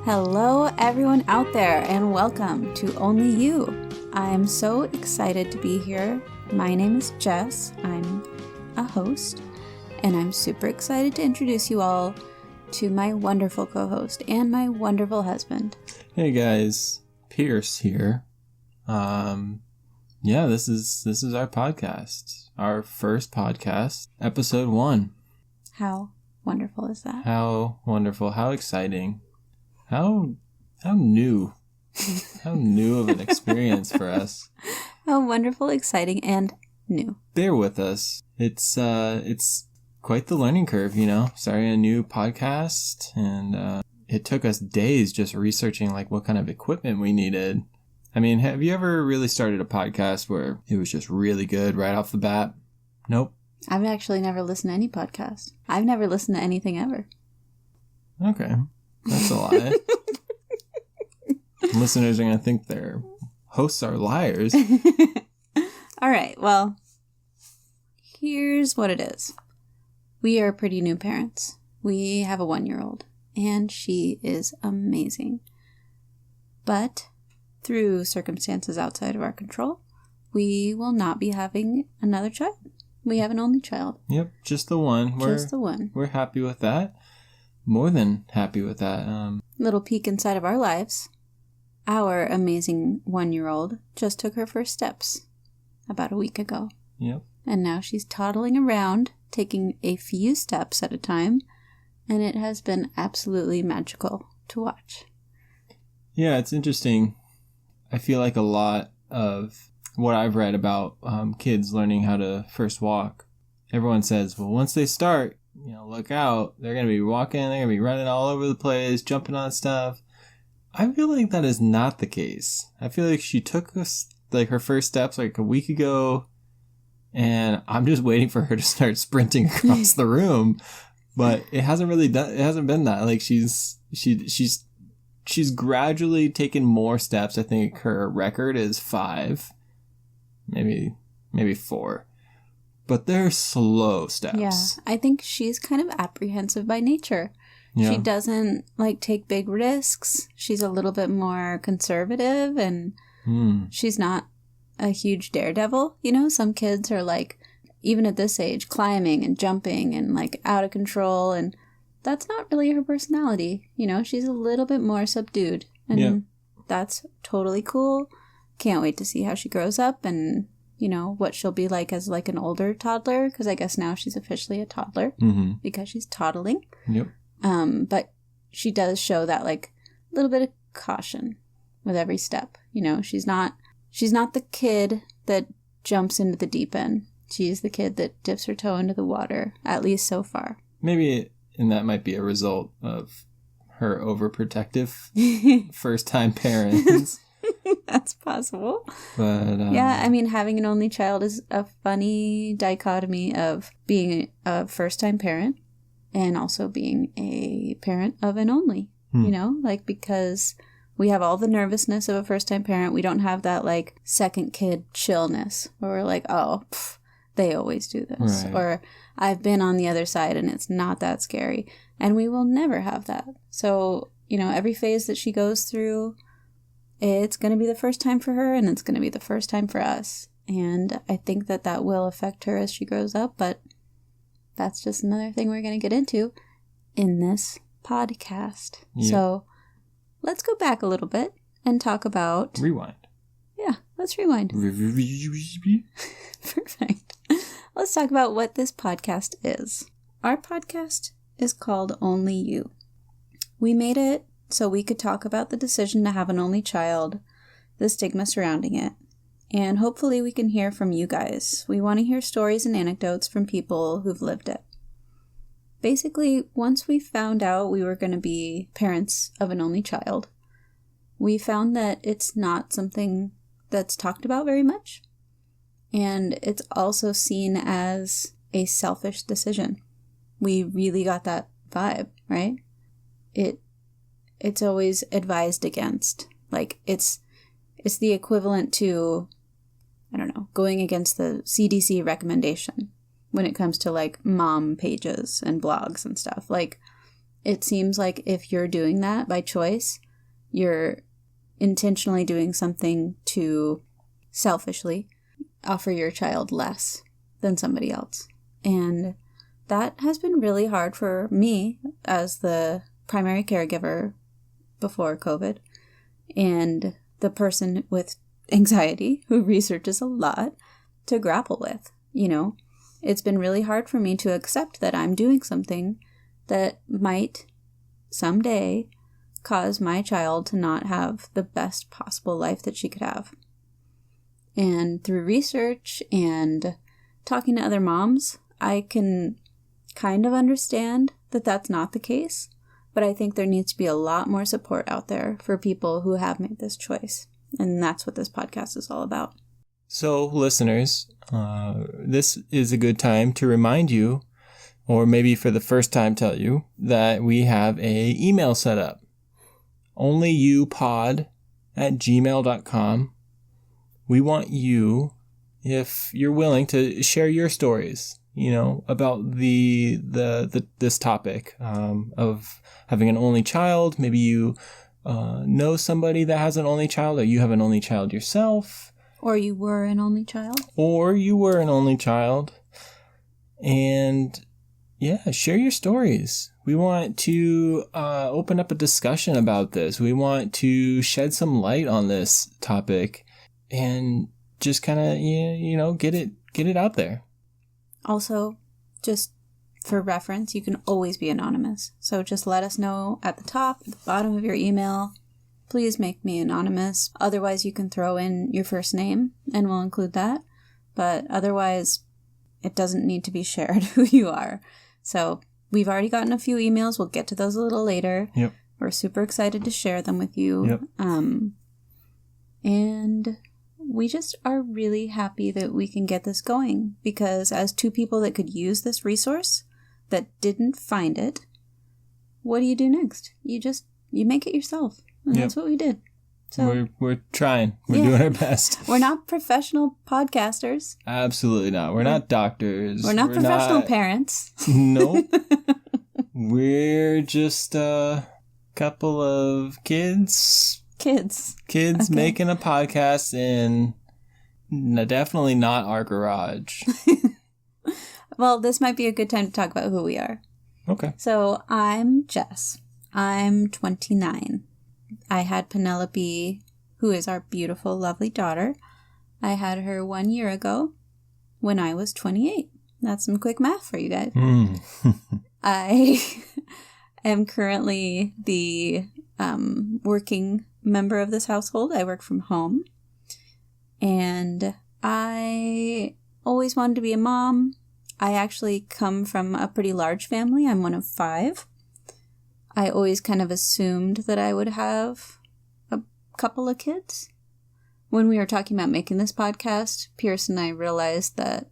Hello, everyone out there, and welcome to Only You. I am so excited to be here. My name is Jess. I'm a host, and I'm super excited to introduce you all to my wonderful co-host and my wonderful husband. Hey guys, Pierce here. This is our podcast, our first podcast, episode 1. How wonderful is that? How wonderful! How exciting! How new! How new of an experience for us. How wonderful, exciting, and new. Bear with us. It's quite the learning curve, starting a new podcast, and it took us days just researching like what kind of equipment we needed. I mean, have you ever really started a podcast where it was just really good right off the bat? Nope. I've actually never listened to any podcast. I've never listened to anything ever. Okay. That's a lie. Listeners are going to think their hosts are liars. All right. Well, here's what it is. We are pretty new parents. We have a 1-year-old, and she is amazing. But through circumstances outside of our control, we will not be having another child. We have an only child. Yep, just the one. Just the one. We're happy with that. More than happy with that. Little peek inside of our lives. Our amazing 1-year-old just took her first steps about a week ago. Yep. And now she's toddling around, taking a few steps at a time, and it has been absolutely magical to watch. Yeah, it's interesting. I feel like a lot of what I've read about kids learning how to first walk, everyone says, well, once they start, look out. They're going to be walking, they're going to be running all over the place, jumping on stuff. I feel like that is not the case. I feel like she took her first steps like a week ago, and I'm just waiting for her to start sprinting across the room. But it hasn't been that. Like she's gradually taken more steps. I think her record is 5, maybe 4. But they're slow steps. Yeah, I think she's kind of apprehensive by nature. Yeah. She doesn't take big risks. She's a little bit more conservative, and she's not a huge daredevil. Some kids are even at this age, climbing and jumping and out of control, and that's not really her personality. She's a little bit more subdued, and that's totally cool. Can't wait to see how she grows up and, what she'll be like as an older toddler, because I guess now she's officially a toddler because she's toddling. Yep. But she does show that little bit of caution with every step. She's not the kid that jumps into the deep end. She's the kid that dips her toe into the water, at least so far. Maybe, and that might be a result of her overprotective first-time parents. That's possible. But yeah, I mean, having an only child is a funny dichotomy of being a first-time parent and also being a parent of an only, because we have all the nervousness of a first-time parent. We don't have that second kid chillness where we're like, oh, they always do this. Right. Or I've been on the other side and it's not that scary. And we will never have that. So, every phase that she goes through, it's going to be the first time for her, and it's going to be the first time for us. And I think that will affect her as she grows up, but that's just another thing we're going to get into in this podcast. Yeah. So let's go back a little bit and talk about... Rewind. Yeah, let's rewind. Perfect. Let's talk about what this podcast is. Our podcast is called Only You. We made it so we could talk about the decision to have an only child, the stigma surrounding it, and hopefully we can hear from you guys. We want to hear stories and anecdotes from people who've lived it. Basically, once we found out we were going to be parents of an only child, we found that it's not something that's talked about very much, and it's also seen as a selfish decision. We really got that vibe, right? It's always advised against. It's the equivalent to, I don't know, going against the CDC recommendation when it comes to mom pages and blogs and stuff. it seems like if you're doing that by choice, you're intentionally doing something to selfishly offer your child less than somebody else. And that has been really hard for me as the primary caregiver before COVID and the person with anxiety who researches a lot to grapple with. You know, it's been really hard for me to accept that I'm doing something that might someday cause my child to not have the best possible life that she could have. And through research and talking to other moms, I can kind of understand that that's not the case, but I think there needs to be a lot more support out there for people who have made this choice. And that's what this podcast is all about. So, listeners, this is a good time to remind you, or maybe for the first time tell you, that we have a email set up. onlyyoupod@gmail.com. We want you, if you're willing, to share your stories, you know, about this topic of having an only child. Maybe you know somebody that has an only child, or you have an only child yourself. Or you were an only child. And yeah, share your stories. We want to open up a discussion about this. We want to shed some light on this topic and just kind of, you know, get it out there. Also, just for reference, you can always be anonymous. So just let us know at the top, at the bottom of your email. Please make me anonymous. Otherwise, you can throw in your first name and we'll include that. But otherwise, it doesn't need to be shared who you are. So we've already gotten a few emails. We'll get to those a little later. Yep. We're super excited to share them with you. Yep. And we just are really happy that we can get this going, because as two people that could use this resource that didn't find it, what do you do next? You make it yourself. And that's what we did. So we're trying. We're doing our best. We're not professional podcasters. Absolutely not. We're not doctors. We're not professional parents. Nope. We're just a couple of kids okay. Making a podcast in definitely not our garage. Well, this might be a good time to talk about who we are. Okay. So I'm Jess. I'm 29. I had Penelope, who is our beautiful, lovely daughter. I had her 1 year ago when I was 28. That's some quick math for you guys. I am currently the working member of this household. I work from home. And I always wanted to be a mom. I actually come from a pretty large family. I'm one of 5. I always kind of assumed that I would have a couple of kids. When we were talking about making this podcast, Pierce and I realized that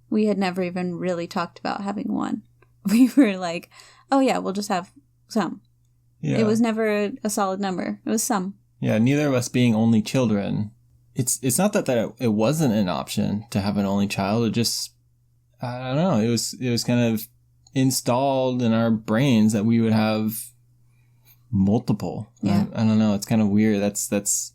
we had never even really talked about having one. We were like, oh yeah, we'll just have some. Yeah. It was never a solid number. It was some. Yeah, neither of us being only children. It's not that it wasn't an option to have an only child. It just, I don't know, it was kind of installed in our brains that we would have multiple. Yeah. I don't know. It's kind of weird. That's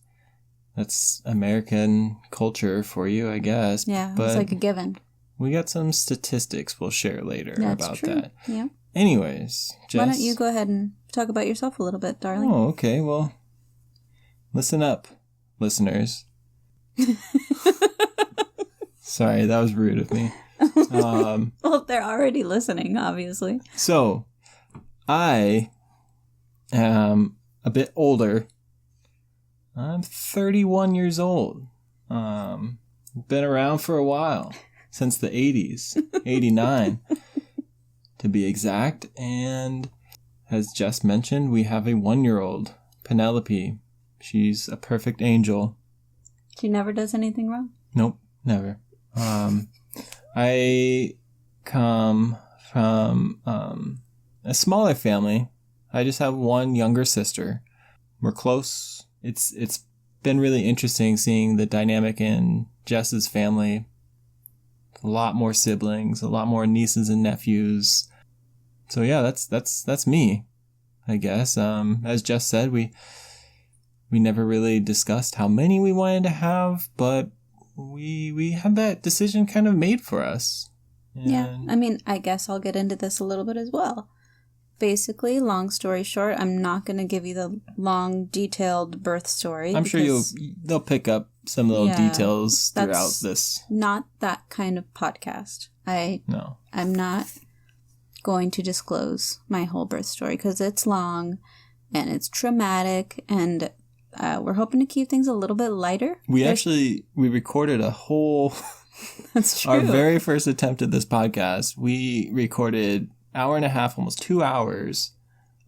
American culture for you, I guess. Yeah, but it's like a given. We got some statistics we'll share later about true. that. Yeah. Anyways, Jess. Why don't you go ahead and talk about yourself a little bit, darling? Oh, okay. Well, listen up, listeners. Sorry, that was rude of me. Well, they're already listening, obviously. So, I am a bit older. I'm 31 years old. Been around for a while, since the 80s, 89 to be exact. And as Jess mentioned, we have a 1-year-old, Penelope. She's a perfect angel. She never does anything wrong? Nope, never. I come from a smaller family. I just have one younger sister. We're close. It's been really interesting seeing the dynamic in Jess's family. A lot more siblings, a lot more nieces and nephews. So yeah, that's me, I guess. As Jess said, we never really discussed how many we wanted to have, but we had that decision kind of made for us. And yeah, I mean, I guess I'll get into this a little bit as well. Basically, long story short, I'm not going to give you the long, detailed birth story. I'm sure they'll pick up some little details throughout this. Not that kind of podcast. No. I'm not going to disclose my whole birth story because it's long and it's traumatic, and we're hoping to keep things a little bit lighter. We recorded a whole... That's true. Our very first attempt at this podcast, we recorded hour and a half, almost 2 hours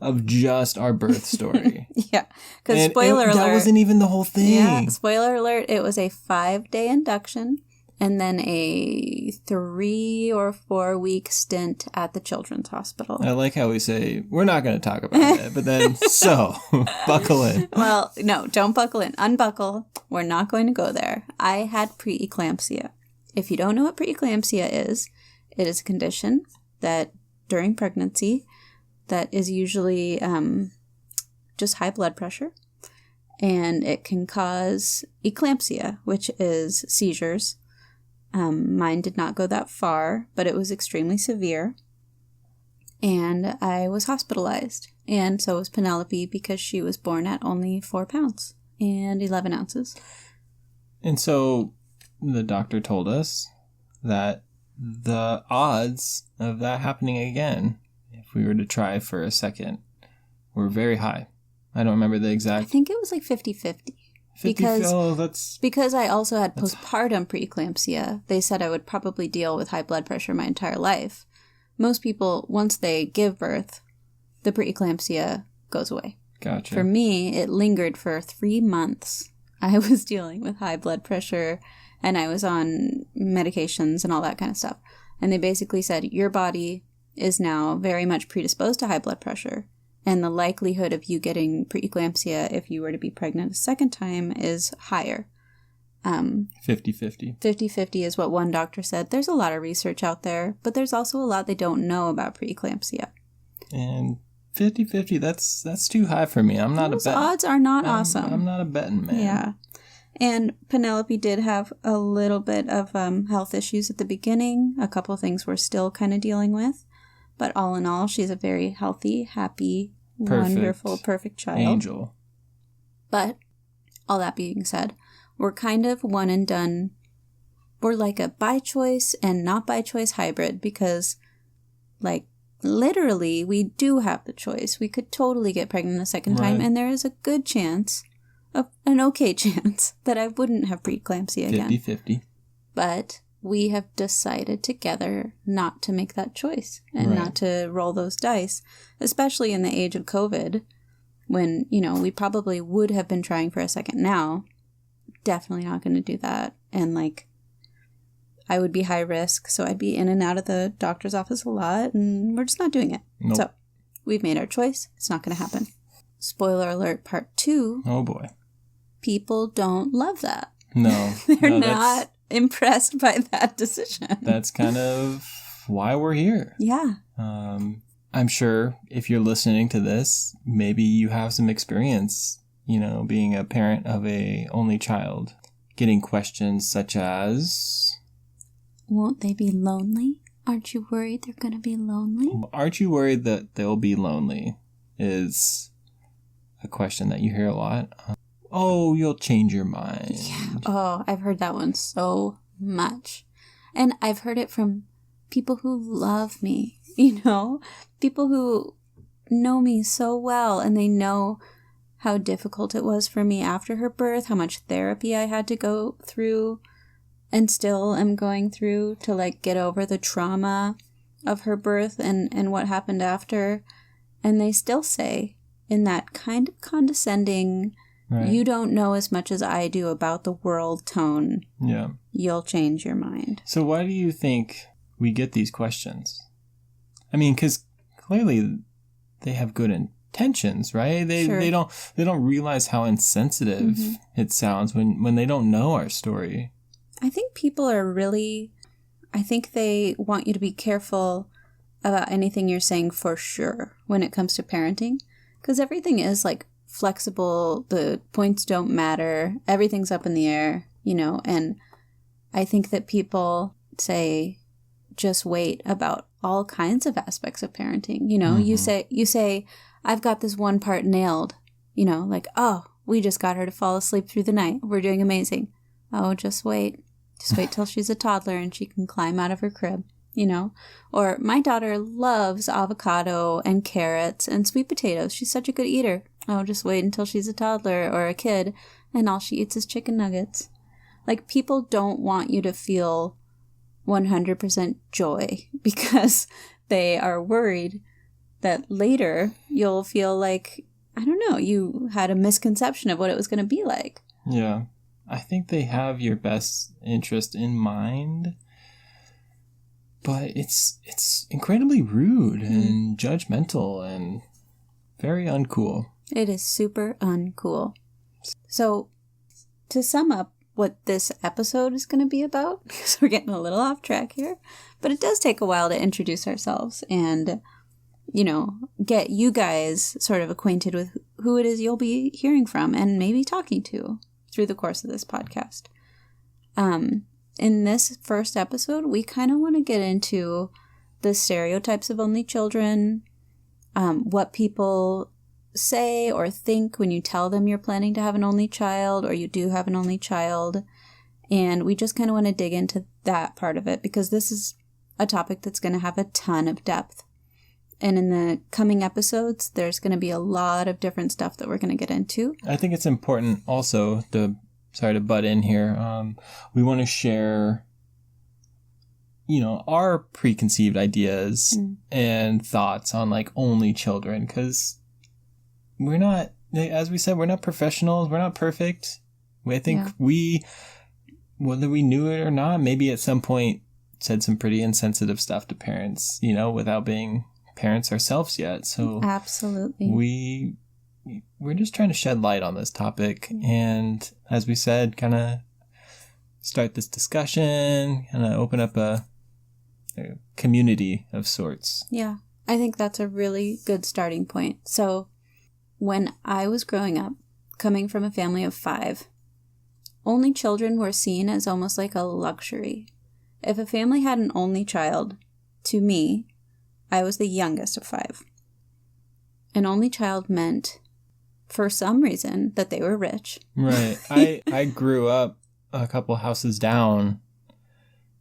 of just our birth story. Yeah. Because spoiler alert. That wasn't even the whole thing. Yeah. Spoiler alert. It was a 5-day induction and then a 3 or 4 week stint at the Children's Hospital. I like how we say, we're not going to talk about it, but then, buckle in. Well, no, don't buckle in. Unbuckle. We're not going to go there. I had preeclampsia. If you don't know what preeclampsia is, it is a condition that during pregnancy that is usually just high blood pressure, and it can cause eclampsia, which is seizures. Mine did not go that far, but it was extremely severe, and I was hospitalized, and so was Penelope because she was born at only 4 pounds and 11 ounces. And so the doctor told us that the odds of that happening again, if we were to try for a second, were very high. I don't remember the exact... I think it was like 50-50. Because I also had postpartum preeclampsia. They said I would probably deal with high blood pressure my entire life. Most people, once they give birth, the preeclampsia goes away. Gotcha. For me, it lingered for 3 months. I was dealing with high blood pressure, and I was on medications and all that kind of stuff. And they basically said, your body is now very much predisposed to high blood pressure. And the likelihood of you getting preeclampsia if you were to be pregnant a second time is higher. 50-50. 50-50 is what one doctor said. There's a lot of research out there, but there's also a lot they don't know about preeclampsia. And 50-50, that's too high for me. I'm not Those odds are not awesome. I'm not a betting man. Yeah. And Penelope did have a little bit of health issues at the beginning. A couple of things we're still kind of dealing with. But all in all, she's a very healthy, happy, wonderful, perfect child. Angel. But all that being said, we're kind of one and done. We're like a by choice and not by choice hybrid because, like, literally, we do have the choice. We could totally get pregnant a second time, and there is a good chance, an okay chance, that I wouldn't have preeclampsia again. 50-50. But we have decided together not to make that choice and not to roll those dice, especially in the age of COVID when, we probably would have been trying for a second now. Definitely not going to do that. And, I would be high risk, so I'd be in and out of the doctor's office a lot, and we're just not doing it. Nope. So, we've made our choice. It's not going to happen. Spoiler alert, part 2. Oh, boy. People don't love that. No. They're not impressed by that decision. That's kind of why we're here. Yeah. I'm sure if you're listening to this, maybe you have some experience, being a parent of a only child, getting questions such as... Won't they be lonely? Aren't you worried they're going to be lonely? Aren't you worried that they'll be lonely is a question that you hear a lot. Oh, you'll change your mind. Yeah. Oh, I've heard that one so much. And I've heard it from people who love me, people who know me so well, and they know how difficult it was for me after her birth, how much therapy I had to go through and still am going through to get over the trauma of her birth and what happened after. And they still say in that kind of condescending, you don't know as much as I do about the world tone. Yeah. You'll change your mind. So why do you think we get these questions? I mean, because clearly they have good intentions, right? They don't realize how insensitive it sounds when they don't know our story. I think people are I think they want you to be careful about anything you're saying for sure when it comes to parenting, because everything is like flexible, the points don't matter, everything's up in the air, and I think that people say just wait about all kinds of aspects of parenting. You say I've got this one part nailed, like, oh, we just got her to fall asleep through the night, we're doing amazing. Oh, just wait till she's a toddler and she can climb out of her crib. Or my daughter loves avocado and carrots and sweet potatoes. She's such a good eater. Oh, just wait until she's a toddler or a kid and all she eats is chicken nuggets. Like, people don't want you to feel 100% joy because they are worried that later you'll feel like, I don't know, you had a misconception of what it was going to be like. Yeah. I think they have your best interest in mind. But it's incredibly rude and judgmental and very uncool. It is super uncool. So, to sum up what this episode is going to be about, because we're getting a little off track here, but it does take a while to introduce ourselves and, get you guys sort of acquainted with who it is you'll be hearing from and maybe talking to through the course of this podcast. In this first episode, we kind of want to get into the stereotypes of only children, what people say or think when you tell them you're planning to have an only child or you do have an only child. And we just kind of want to dig into that part of it because this is a topic that's going to have a ton of depth. And in the coming episodes, there's going to be a lot of different stuff that we're going to get into. I think it's important also sorry to butt in here. We want to share, our preconceived ideas and thoughts on like only children, because we're not, as we said, we're not professionals. We're not perfect. I think whether we knew it or not, maybe at some point said some pretty insensitive stuff to parents, without being parents ourselves yet. So absolutely, we're just trying to shed light on this topic and, as we said, kind of start this discussion, kind of open up a community of sorts. Yeah, I think that's a really good starting point. So when I was growing up, coming from a family of 5, only children were seen as almost like a luxury. If a family had an only child, to me, I was the youngest of 5. An only child meant, for some reason, that they were rich. Right. I grew up a couple houses down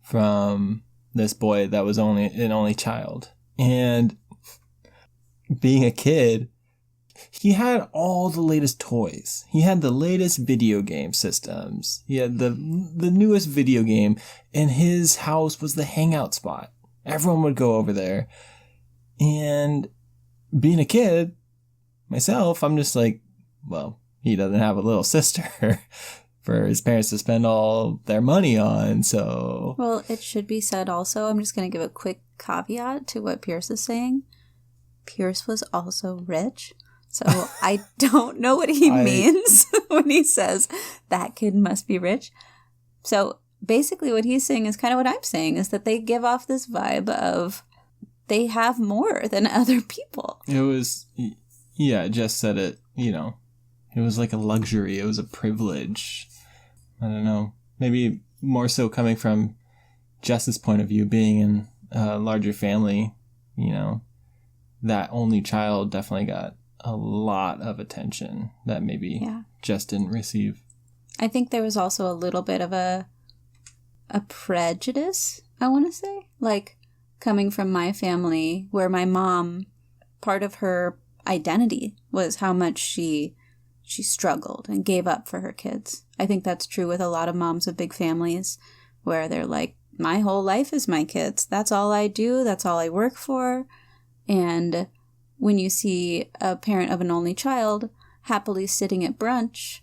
from this boy that was an only child. And being a kid, he had all the latest toys. He had the latest video game systems. He had the newest video game. And his house was the hangout spot. Everyone would go over there. And being a kid, myself, I'm just like, well, he doesn't have a little sister for his parents to spend all their money on, so... Well, it should be said also, I'm just going to give a quick caveat to what Pierce is saying. Pierce was also rich, so I don't know what he means when he says that kid must be rich. So basically what he's saying is kind of what I'm saying, is that they give off this vibe of they have more than other people. It was... Yeah, Jess said it, it was like a luxury. It was a privilege. I don't know. Maybe more so coming from Jess's point of view, being in a larger family, that only child definitely got a lot of attention that maybe Jess didn't receive. I think there was also a little bit of a prejudice, I want to say. Like, coming from my family, where my mom, part of her identity was how much she struggled and gave up for her kids. I think that's true with a lot of moms of big families, where they're like, my whole life is my kids. That's all I do. That's all I work for. And when you see a parent of an only child happily sitting at brunch,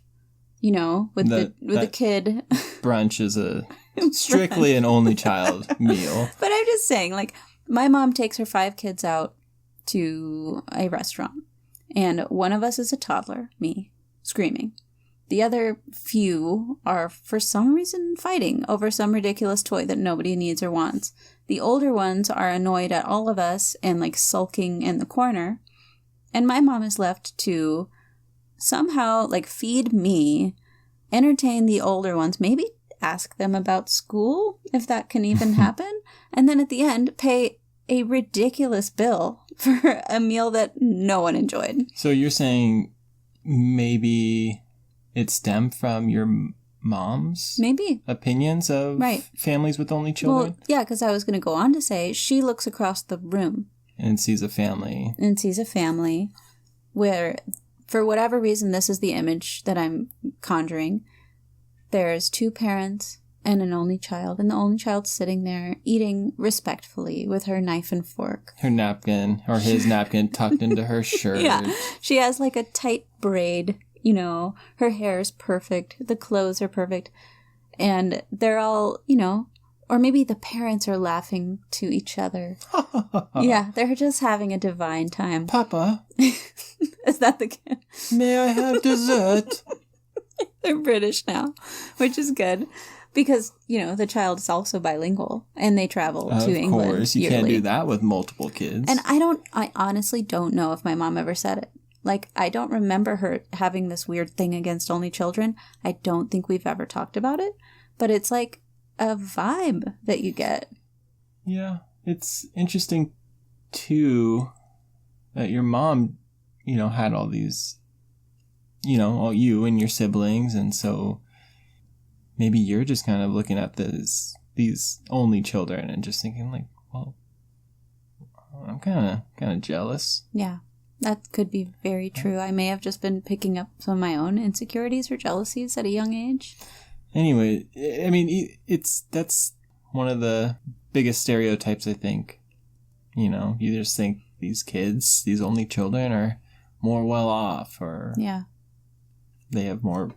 with a kid. Brunch is strictly an only child meal. But I'm just saying, like, my mom takes her 5 kids out to a restaurant, and one of us is a toddler, me, screaming. The other few are, for some reason, fighting over some ridiculous toy that nobody needs or wants. The older ones are annoyed at all of us and like sulking in the corner. And my mom is left to somehow like feed me, entertain the older ones, maybe ask them about school, if that can even happen. And then at the end, pay a ridiculous bill for a meal that no one enjoyed. So you're saying maybe it stemmed from your mom's maybe opinions of families with only children? Well, yeah, because I was going to go on to say she looks across the room and sees a family where, for whatever reason, this is the image that I'm conjuring. There's two parents and an only child, and the only child's sitting there eating respectfully with her knife and fork. Her napkin, or his napkin, tucked into her shirt. Yeah, she has like a tight braid, you know, her hair is perfect, the clothes are perfect, and they're all, you know, or maybe the parents are laughing to each other. Yeah, they're just having a divine time. Papa. Is that the kid? May I have dessert? They're British now, which is good. Because, you know, the child is also bilingual and they travel to England. Of course, you can't do that with multiple kids. And I honestly don't know if my mom ever said it. Like, I don't remember her having this weird thing against only children. I don't think we've ever talked about it. But it's like a vibe that you get. Yeah. It's interesting, too, that your mom, you know, had all these, you know, all you and your siblings. And so maybe you're just kind of looking at these only children and just thinking like, well, I'm kind of jealous. Yeah, that could be very true. I may have just been picking up some of my own insecurities or jealousies at a young age. Anyway, I mean, that's one of the biggest stereotypes, I think. You know, you just think these kids, these only children, are more well off, or they have more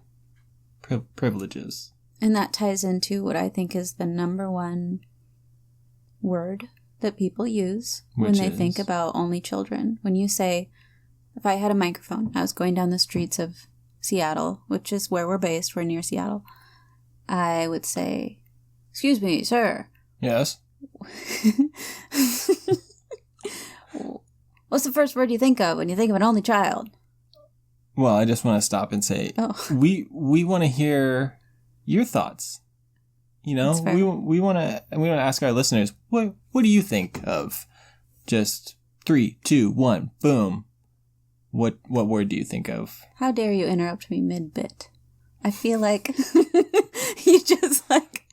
privileges. And that ties into what I think is the number one word that people use when they think about only children. When you say, if I had a microphone, I was going down the streets of Seattle, which is where we're based, we're near Seattle, I would say, "Excuse me, sir." Yes. What's the first word you think of when you think of an only child? Well, I just want to stop and say, we want to hear your thoughts. You know, we want to ask our listeners, what do you think of? Just 3, 2, 1, boom. What word do you think of? How dare you interrupt me mid-bit? I feel like you just like,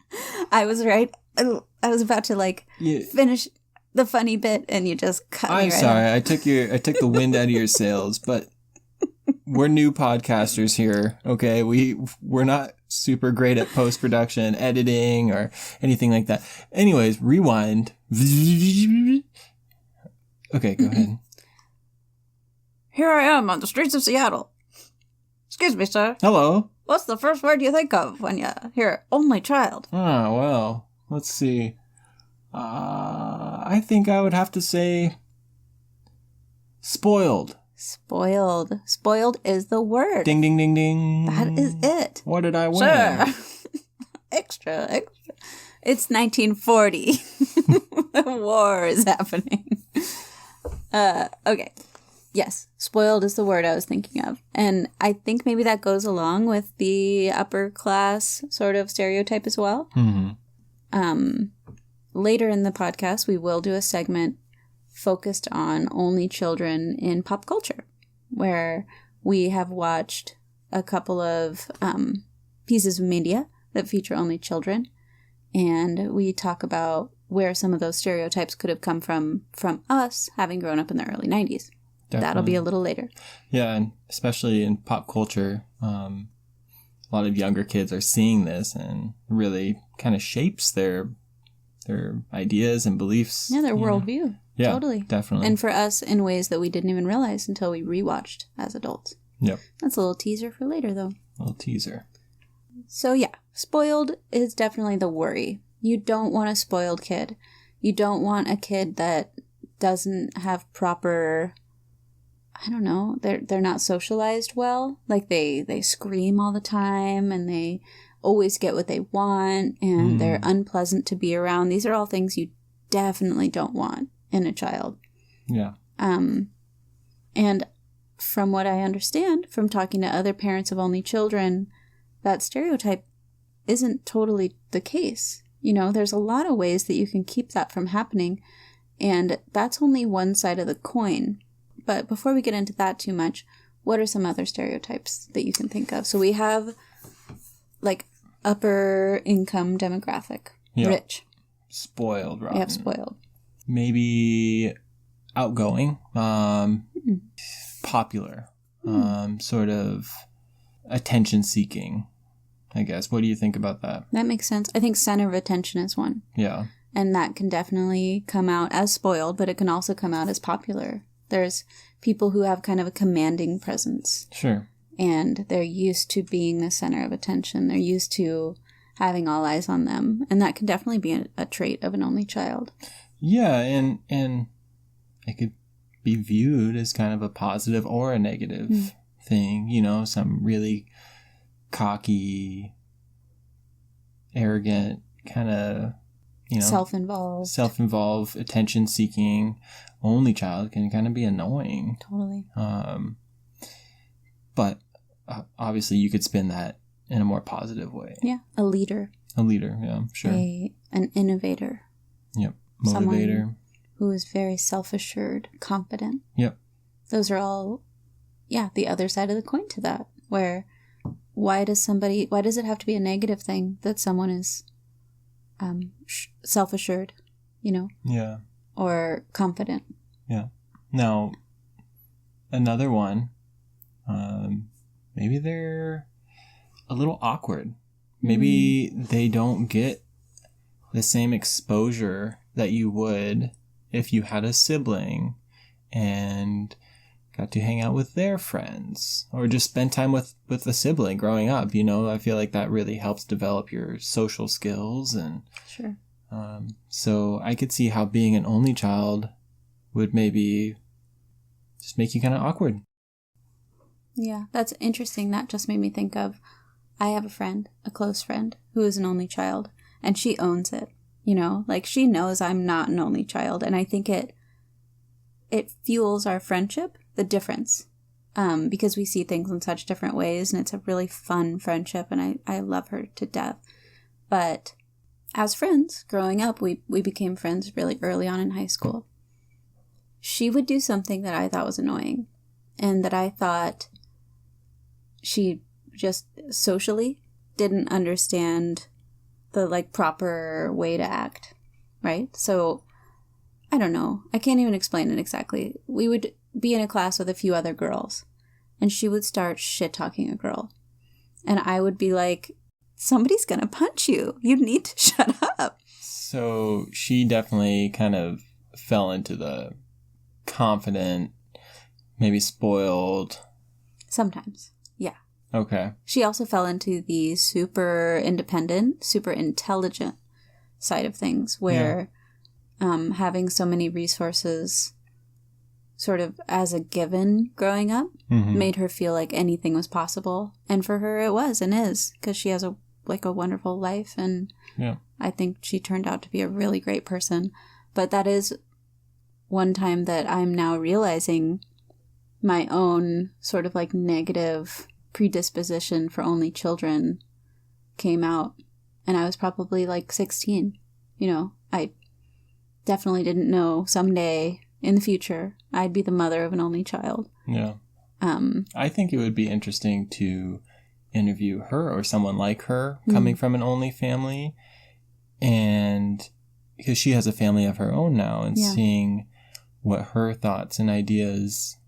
I was right. I was about to like finish the funny bit and you just cut me right off. I'm sorry. I took the wind out of your sails, but we're new podcasters here, okay? We're not super great at post-production, editing, or anything like that. Anyways, rewind. Okay, go ahead. Here I am on the streets of Seattle. Excuse me, sir. Hello. What's the first word you think of when you hear only child? Oh, well, let's see. I think I would have to say spoiled. Spoiled. Spoiled is the word. Ding, ding, ding, ding. That is it. What did I win? Sure. Extra. It's 1940. The war is happening. Okay. Yes, spoiled is the word I was thinking of. And I think maybe that goes along with the upper class sort of stereotype as well. Mm-hmm. Later in the podcast, we will do a segment focused on only children in pop culture, where we have watched a couple of pieces of media that feature only children, and we talk about where some of those stereotypes could have come from us having grown up in the early 90s. Definitely. That'll be a little later. Yeah, and especially in pop culture, a lot of younger kids are seeing this and really kind of shapes their ideas and beliefs. Yeah, their worldview. Yeah, totally. Definitely. And for us, in ways that we didn't even realize until we rewatched as adults. Yep. That's a little teaser for later, though. A little teaser. So, yeah, spoiled is definitely the worry. You don't want a spoiled kid. You don't want a kid that doesn't have proper, I don't know, they're not socialized well. Like they scream all the time and they always get what they want and they're unpleasant to be around. These are all things you definitely don't want in a child. Yeah. And from what I understand from talking to other parents of only children, that stereotype isn't totally the case. There's a lot of ways that you can keep that from happening, and that's only one side of the coin. But before we get into that too much, what are some other stereotypes that you can think of? So we have, like, upper income demographic, rich. Spoiled, right? We have spoiled. Maybe outgoing, popular, sort of attention-seeking, I guess. What do you think about that? That makes sense. I think center of attention is one. Yeah. And that can definitely come out as spoiled, but it can also come out as popular. There's people who have kind of a commanding presence. Sure. And they're used to being the center of attention. They're used to having all eyes on them. And that can definitely be a trait of an only child. Yeah, and it could be viewed as kind of a positive or a negative thing. Some really cocky, arrogant, kind of, self-involved, attention-seeking only child can kind of be annoying. Totally. But obviously you could spin that in a more positive way. Yeah, a leader. Yeah, sure. An innovator. Yep, motivator. Someone who is very self-assured, confident. Yep. Those are all, the other side of the coin to that, where why does it have to be a negative thing that someone is self-assured, Yeah. or confident? Yeah. Now, another one, maybe they're a little awkward. Maybe they don't get the same exposure that you would if you had a sibling and got to hang out with their friends or just spend time with a sibling growing up. I feel like that really helps develop your social skills. And sure. So I could see how being an only child would maybe just make you kind of awkward. Yeah, that's interesting. That just made me think of, I have a close friend, who is an only child, and she owns it. She knows I'm not an only child, and I think it fuels our friendship, the difference, because we see things in such different ways, and it's a really fun friendship, and I love her to death. But as friends, growing up, we became friends really early on in high school. She would do something that I thought was annoying, and that I thought she just socially didn't understand the proper way to act, right? So I don't know. I can't even explain it exactly. We would be in a class with a few other girls, and she would start shit-talking a girl. And I would be like, somebody's gonna punch you. You need to shut up. So she definitely kind of fell into the confident, maybe spoiled. Sometimes, yeah. Okay. She also fell into the super independent, super intelligent side of things, where having so many resources sort of as a given growing up made her feel like anything was possible. And for her it was and is, because she has a wonderful life, and I think she turned out to be a really great person. But that is one time that I'm now realizing my own sort of negative predisposition for only children came out, and I was probably 16. I definitely didn't know someday in the future I'd be the mother of an only child. Yeah. I think it would be interesting to interview her or someone like her coming from an only family, and because she has a family of her own now, and seeing what her thoughts and ideas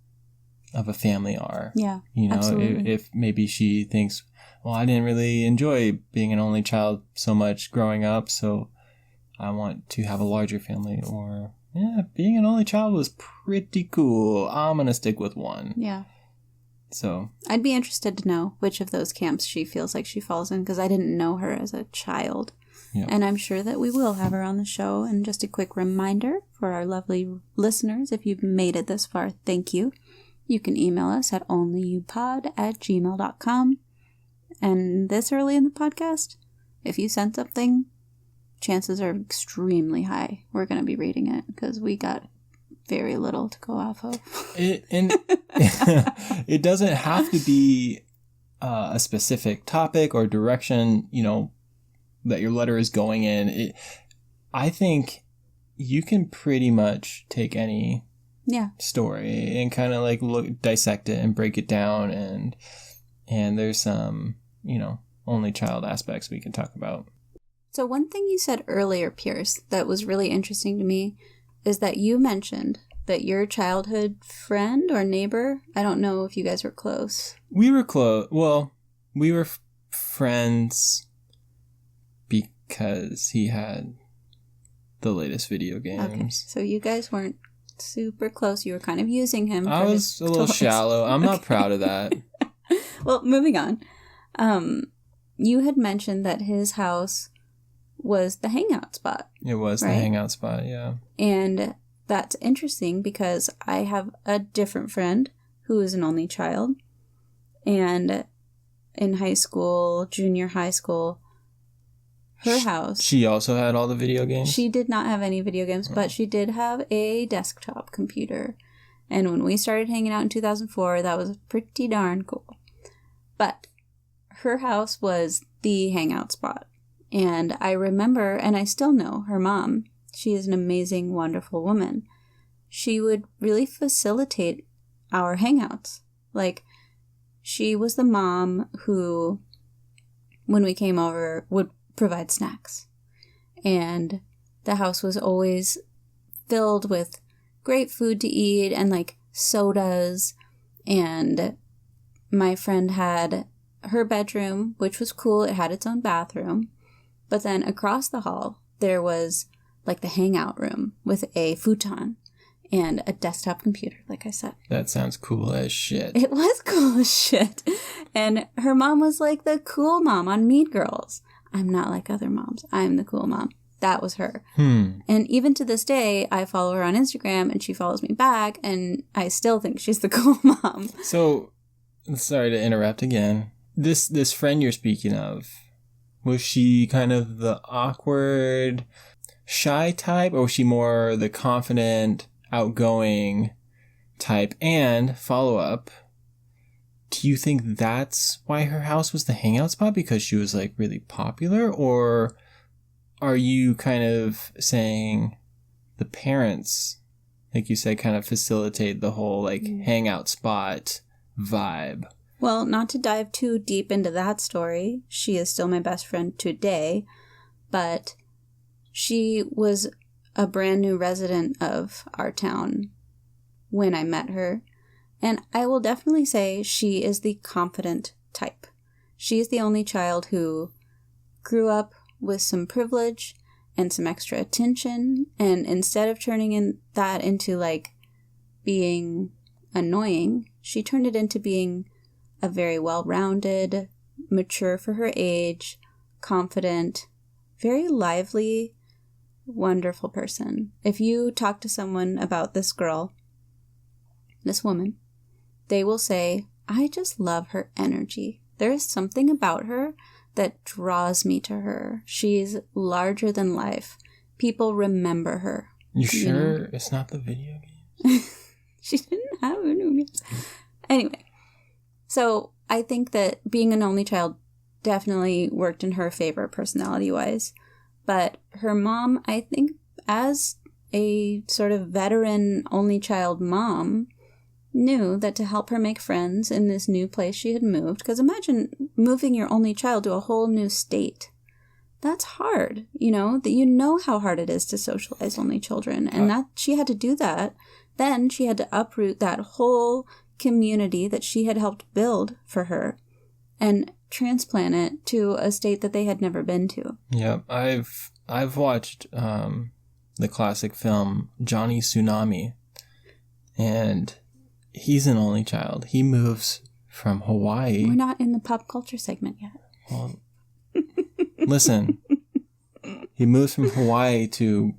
of a family are. Yeah, absolutely. If maybe she thinks, well, I didn't really enjoy being an only child so much growing up, so I want to have a larger family. Or, being an only child was pretty cool. I'm going to stick with one. Yeah. So I'd be interested to know which of those camps she feels like she falls in, because I didn't know her as a child. Yep. And I'm sure that we will have her on the show. And just a quick reminder for our lovely listeners, if you've made it this far, thank you. You can email us at onlyyoupod@gmail.com. And this early in the podcast, if you sent something chances are extremely high we're going to be reading it because we got very little to go off of. It doesn't have to be a specific topic or direction, that your letter is going in. I think you can pretty much take any story and kind of dissect it and break it down, and there's some, only child aspects we can talk about. So one thing you said earlier, Pierce, that was really interesting to me is that you mentioned that your childhood friend or neighbor, I don't know if you guys were close. We were close. Well, we were friends because he had the latest video games. Okay, so you guys weren't super close. You were kind of using him. I was a little shallow. I'm not proud of that. Well, moving on. You had mentioned that his house was the hangout spot. It was right? The hangout spot, yeah. And that's interesting because I have a different friend who is an only child. And in high school, junior high school, her house... She also had all the video games? She did not have any video games, but she did have a desktop computer. And when we started hanging out in 2004, that was pretty darn cool. But her house was the hangout spot. And I remember, and I still know, her mom, she is an amazing, wonderful woman. She would really facilitate our hangouts. Like, she was the mom who, when we came over, would provide snacks. And the house was always filled with great food to eat and, sodas. And my friend had her bedroom, which was cool. It had its own bathroom. But then across the hall, there was the hangout room with a futon and a desktop computer, like I said. That sounds cool as shit. It was cool as shit. And her mom was the cool mom on Mean Girls. I'm not like other moms. I'm the cool mom. That was her. And even to this day, I follow her on Instagram and she follows me back and I still think she's the cool mom. So, sorry to interrupt again. This friend you're speaking of, was she kind of the awkward, shy type, or was she more the confident, outgoing type? And follow-up, do you think that's why her house was the hangout spot? Because she was, really popular? Or are you kind of saying the parents, like you said, kind of facilitate the whole, hangout spot vibe? Well, not to dive too deep into that story, she is still my best friend today, but she was a brand new resident of our town when I met her, and I will definitely say she is the confident type. She is the only child who grew up with some privilege and some extra attention, and instead of turning that into, being annoying, she turned it into being a very well-rounded, mature for her age, confident, very lively, wonderful person. If you talk to someone about this girl, this woman, they will say, I just love her energy. There is something about her that draws me to her. She's larger than life. People remember her. You sure it's not the video games? She didn't have video games. Anyway. So I think that being an only child definitely worked in her favor personality-wise. But her mom, I think, as a sort of veteran only child mom, knew that to help her make friends in this new place she had moved, because imagine moving your only child to a whole new state. That's hard, that you know how hard it is to socialize only children. And that she had to do that. Then she had to uproot that whole community that she had helped build for her and transplant it to a state that they had never been to. Yeah, I've watched the classic film Johnny Tsunami, and he's an only child. He moves from Hawaii. We're not in the pop culture segment yet. Well, listen, he moves from Hawaii to,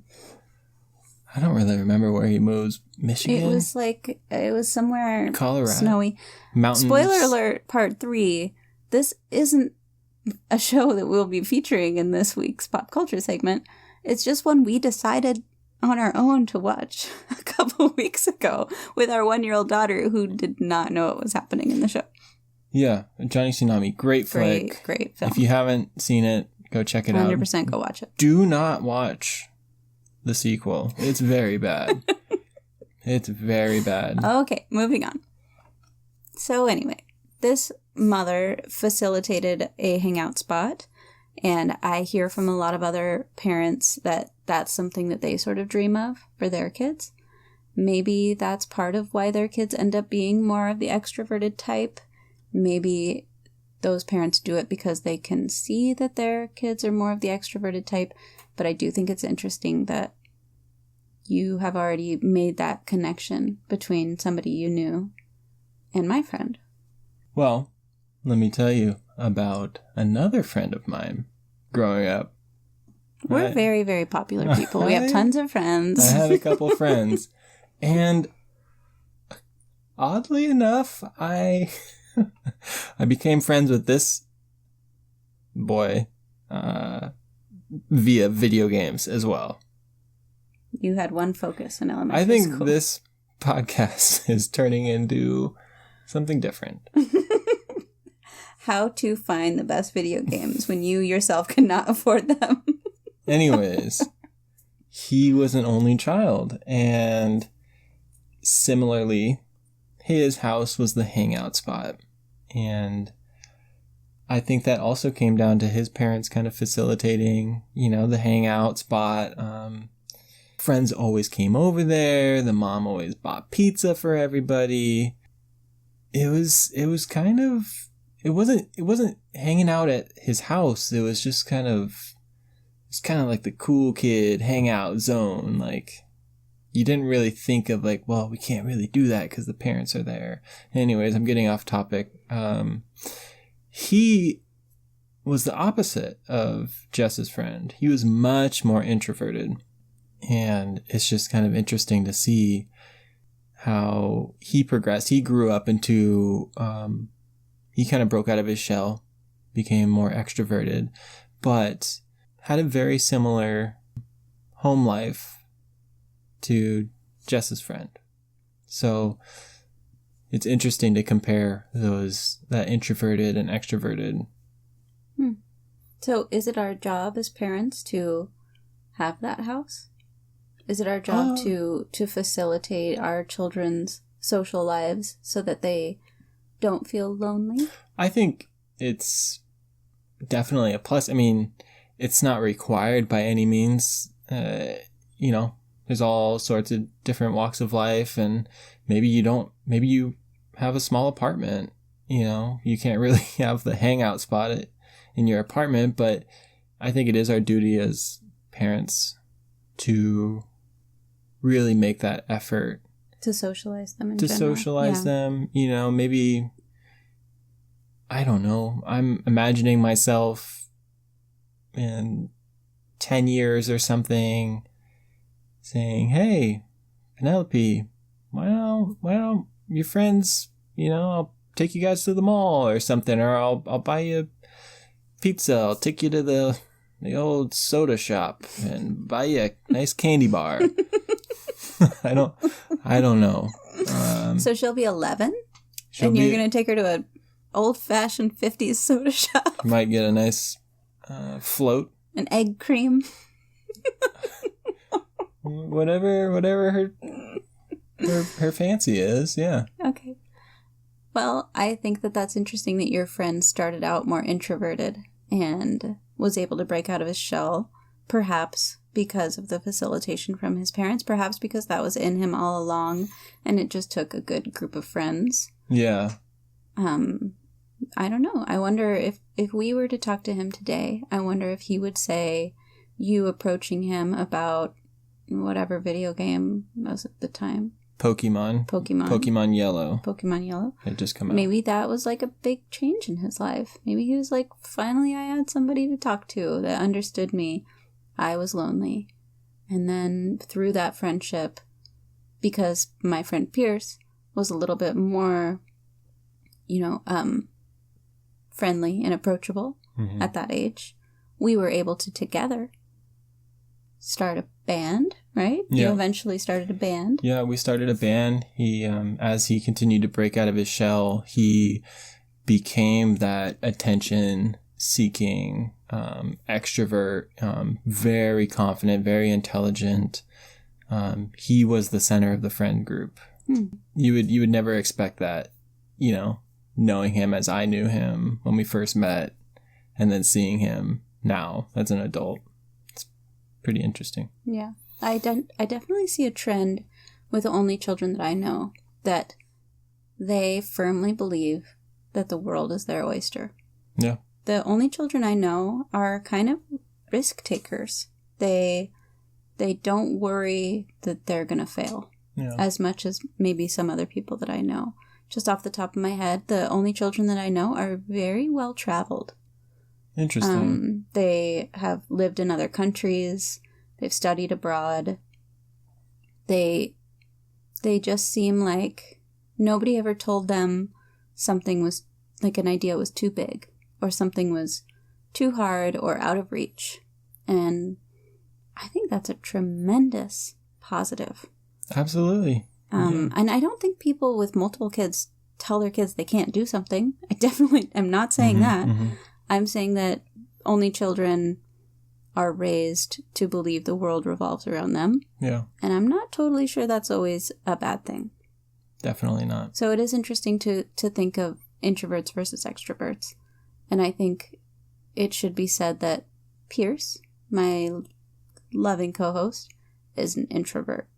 I don't really remember where he moves. Michigan? It was somewhere Colorado. Snowy. Mountains. Spoiler alert, part 3. This isn't a show that we'll be featuring in this week's pop culture segment. It's just one we decided on our own to watch a couple weeks ago with our 1-year-old daughter who did not know what was happening in the show. Yeah, Johnny Tsunami, great flick. Great film. If you haven't seen it, go check it 100% out. 100% go watch it. Do not watch the sequel. It's very bad. It's very bad. Okay, moving on. So anyway, this mother facilitated a hangout spot, and I hear from a lot of other parents that that's something that they sort of dream of for their kids. Maybe that's part of why their kids end up being more of the extroverted type. Maybe those parents do it because they can see that their kids are more of the extroverted type, but I do think it's interesting that you have already made that connection between somebody you knew and my friend. Well, let me tell you about another friend of mine growing up. We're very, very popular people. We have tons of friends. I had a couple friends. And oddly enough, I became friends with this boy via video games as well. You had one focus in elementary school. I think school. This podcast is turning into something different. How to find the best video games when you yourself cannot afford them. Anyways, he was an only child, and similarly, his house was the hangout spot. And I think that also came down to his parents kind of facilitating, the hangout spot. Friends always came over there. The mom always bought pizza for everybody. It was kind of, it wasn't hanging out at his house. It was just it's kind of like the cool kid hangout zone. Like, you didn't really think of like, well, we can't really do that because the parents are there. Anyways, I'm getting off topic. He was the opposite of Jess's friend. He was much more introverted. And it's just kind of interesting to see how he progressed. He grew up into, he kind of broke out of his shell, became more extroverted, but had a very similar home life to Jess's friend. So it's interesting to compare that introverted and extroverted. So is it our job as parents to have that house? Is it our job to facilitate our children's social lives so that they don't feel lonely? I think it's definitely a plus. I mean, it's not required by any means. There's all sorts of different walks of life, and maybe you have a small apartment. You can't really have the hangout spot in your apartment, but I think it is our duty as parents to really make that effort to socialize them them, maybe, I don't know, I'm imagining myself in 10 years or something saying, hey, Penelope, why don't your friends, I'll take you guys to the mall or something, or I'll buy you pizza, I'll take you to the old soda shop and buy you a nice candy bar. I don't know. So she'll be 11? And you're going to take her to an old-fashioned 50s soda shop? You might get a nice float. An egg cream? Whatever her fancy is, yeah. Okay. Well, I think that's interesting that your friend started out more introverted and was able to break out of his shell, perhaps because of the facilitation from his parents, perhaps because that was in him all along, and it just took a good group of friends. Yeah. I don't know. I wonder if we were to talk to him today, I wonder if he would say you approaching him about whatever video game was at the time. Pokemon Yellow. Pokemon Yellow. It just come out. Maybe that was like a big change in his life. Maybe he was like, finally I had somebody to talk to that understood me. I was lonely. And then through that friendship, because my friend Pierce was a little bit more, friendly and approachable, at that age. We were able to together start a band, right? Yeah. You eventually started a band. Yeah, we started a band. He, as he continued to break out of his shell, he became that attention-seeking extrovert, very confident, very intelligent. He was the center of the friend group. You would never expect that, knowing him as I knew him when we first met, and then seeing him now as an adult. It's pretty interesting. Yeah. I definitely see a trend with the only children that I know, that they firmly believe that the world is their oyster. Yeah. The only children I know are kind of risk takers. They don't worry that they're going to fail as much as maybe some other people that I know. Just off the top of my head, the only children that I know are very well traveled. Interesting. They have lived in other countries. They've studied abroad. They just seem like nobody ever told them something was, like an idea was too big or something was too hard or out of reach. And I think that's a tremendous positive. Absolutely. And I don't think people with multiple kids tell their kids they can't do something. I definitely am not saying that. I'm saying that only children are raised to believe the world revolves around them. Yeah. And I'm not totally sure that's always a bad thing. Definitely not. So it is interesting to think of introverts versus extroverts. And I think it should be said that Pierce, my loving co-host, is an introvert.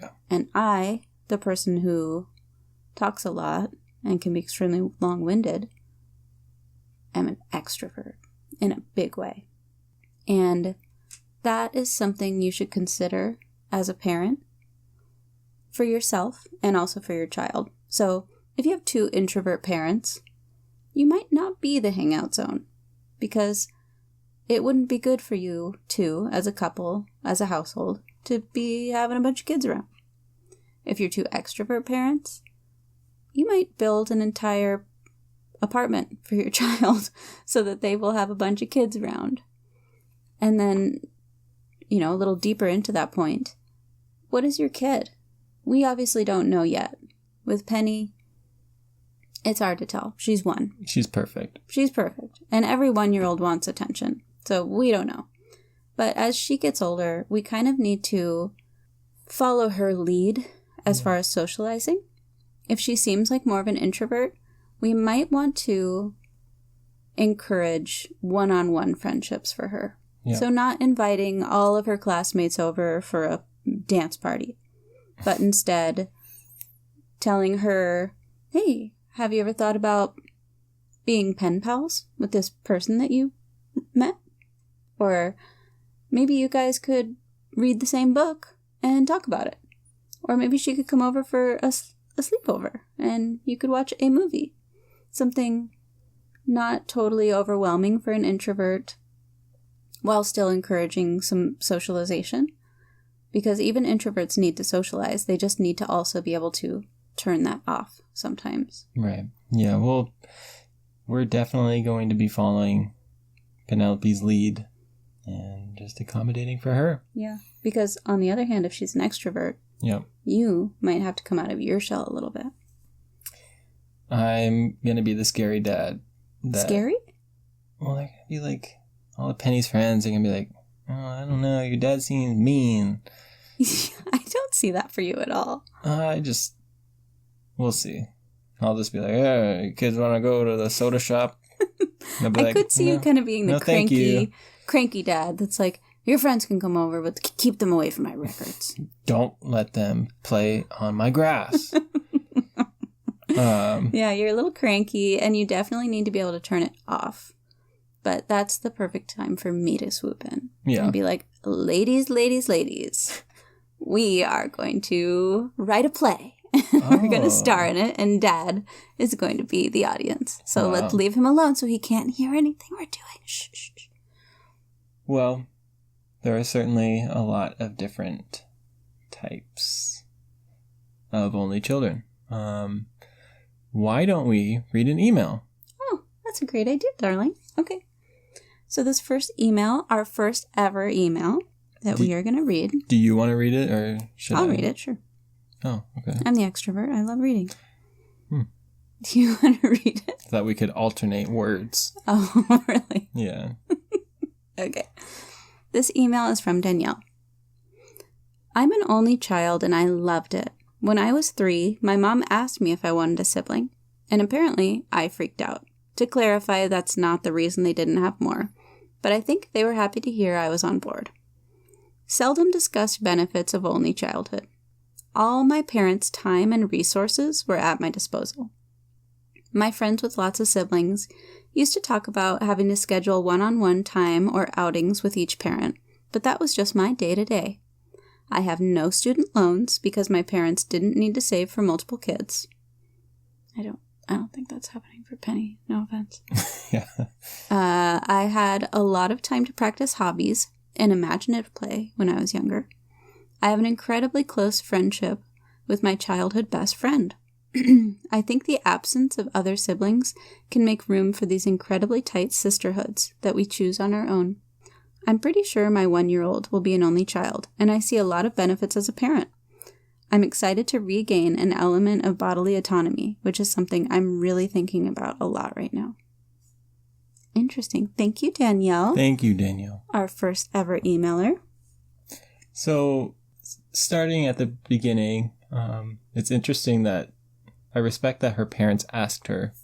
Yeah. And I, the person who talks a lot and can be extremely long-winded, am an extrovert in a big way. And that is something you should consider as a parent for yourself and also for your child. So if you have two introvert parents, you might not be the hangout zone, because it wouldn't be good for you two, as a couple, as a household, to be having a bunch of kids around. If you're two extrovert parents, you might build an entire apartment for your child so that they will have a bunch of kids around. And then, a little deeper into that point, what is your kid? We obviously don't know yet. With Penny, it's hard to tell. She's one. She's perfect. She's perfect. And every 1-year-old wants attention. So we don't know. But as she gets older, we kind of need to follow her lead as far as socializing. If she seems like more of an introvert, we might want to encourage one-on-one friendships for her. Yeah. So not inviting all of her classmates over for a dance party, but instead telling her, hey, have you ever thought about being pen pals with this person that you met? Or maybe you guys could read the same book and talk about it. Or maybe she could come over for a sleepover and you could watch a movie. Something not totally overwhelming for an introvert, while still encouraging some socialization. Because even introverts need to socialize. They just need to also be able to turn that off sometimes. Right. Yeah, well, we're definitely going to be following Penelope's lead and just accommodating for her. Yeah. Because on the other hand, if she's an extrovert, you might have to come out of your shell a little bit. I'm going to be the scary dad. Scary? Well, they're going to be like, all of Penny's friends are going to be like, oh, I don't know, your dad seems mean. I don't see that for you at all. We'll see. I'll just be like, yeah, you kids want to go to the soda shop? I could see you kind of being the cranky dad that's like, your friends can come over, but keep them away from my records. Don't let them play on my grass. Yeah, you're a little cranky, and you definitely need to be able to turn it off. But that's the perfect time for me to swoop in. Yeah. And be like, ladies, we are going to write a play. We're going to star in it, and Dad is going to be the audience. So let's leave him alone so he can't hear anything we're doing. Shh, shh, shh. Well, there are certainly a lot of different types of only children. Why don't we read an email? Oh, that's a great idea, darling. Okay. So this first email, our first ever email that we are going to read. Do you want to read it or should I? I'll read it, sure. Oh, okay. I'm the extrovert. I love reading. Do you want to read it? I thought we could alternate words. Oh, really? Yeah. Okay. This email is from Danielle. I'm an only child and I loved it. When I was 3, my mom asked me if I wanted a sibling, and apparently I freaked out. To clarify, that's not the reason they didn't have more, but I think they were happy to hear I was on board. Seldom discussed benefits of only childhood. All my parents' time and resources were at my disposal. My friends with lots of siblings used to talk about having to schedule one-on-one time or outings with each parent, but that was just my day-to-day. I have no student loans because my parents didn't need to save for multiple kids. I don't think that's happening for Penny. No offense. Yeah. I had a lot of time to practice hobbies and imaginative play when I was younger. I have an incredibly close friendship with my childhood best friend. I think the absence of other siblings can make room for these incredibly tight sisterhoods that we choose on our own. I'm pretty sure my 1-year-old will be an only child, and I see a lot of benefits as a parent. I'm excited to regain an element of bodily autonomy, which is something I'm really thinking about a lot right now. Interesting. Thank you, Danielle. Thank you, Danielle. Our first ever emailer. So, starting at the beginning, it's interesting that I respect that her parents asked her,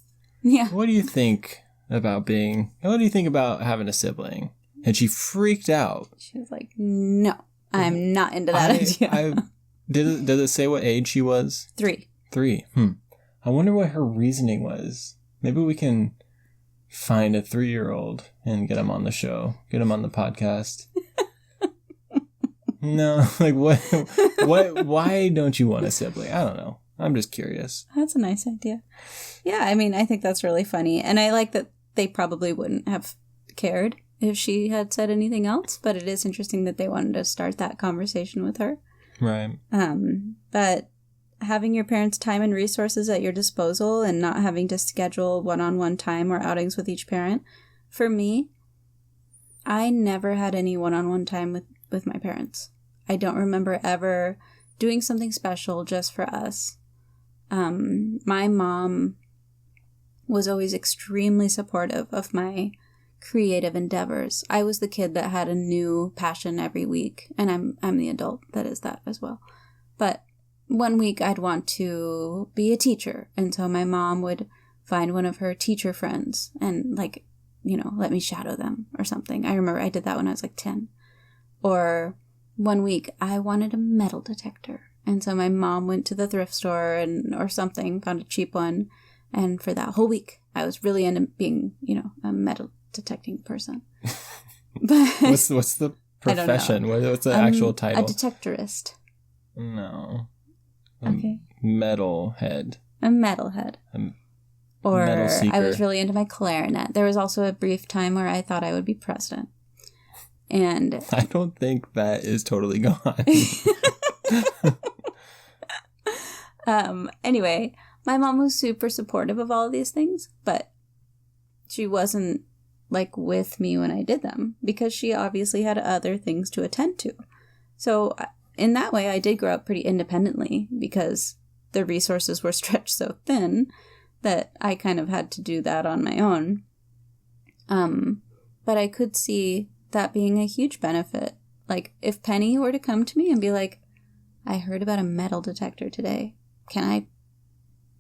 Yeah. what do you think about having a sibling? And she freaked out. She was like, no, I'm not into that idea. Does it say what age she was? 3. 3. I wonder what her reasoning was. Maybe we can find a 3-year-old and get him on the show. Get him on the podcast. No, like what, why don't you want a sibling? I don't know. I'm just curious. That's a nice idea. Yeah, I mean, I think that's really funny. And I like that they probably wouldn't have cared if she had said anything else, but it is interesting that they wanted to start that conversation with her. Right. But having your parents' time and resources at your disposal and not having to schedule one-on-one time or outings with each parent, for me, I never had any one-on-one time with my parents. I don't remember ever doing something special just for us. My mom was always extremely supportive of my creative endeavors. I was the kid that had a new passion every week, and I'm the adult that is that as well. But one week I'd want to be a teacher, and so my mom would find one of her teacher friends and let me shadow them or something. I remember I did that when I was like 10. Or one week I wanted a metal detector, and so my mom went to the thrift store or something, found a cheap one, and for that whole week I was really into being, a metal detecting person. But what's the profession? What's the actual title? A detectorist. No. Okay. Metalhead. A metalhead. Or metal seeker. I was really into my clarinet. There was also a brief time where I thought I would be president. And I don't think that is totally gone. Anyway, my mom was super supportive of all of these things, but she wasn't with me when I did them because she obviously had other things to attend to. So in that way, I did grow up pretty independently because the resources were stretched so thin that I kind of had to do that on my own. But I could see that being a huge benefit. Like, if Penny were to come to me and be like, I heard about a metal detector today. Can I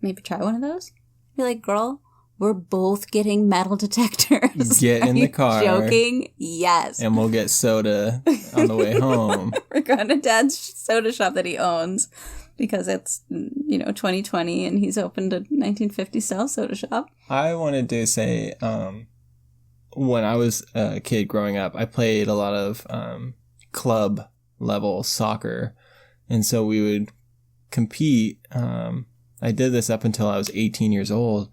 maybe try one of those? I'd be like, girl, we're both getting metal detectors. Get in the car. Joking? Yes. And we'll get soda on the way home. We're going to Dad's soda shop that he owns because it's, 2020 and he's opened a 1950 style soda shop. I wanted to say, when I was a kid growing up, I played a lot of club level soccer. And so we would compete. I did this up until I was 18 years old,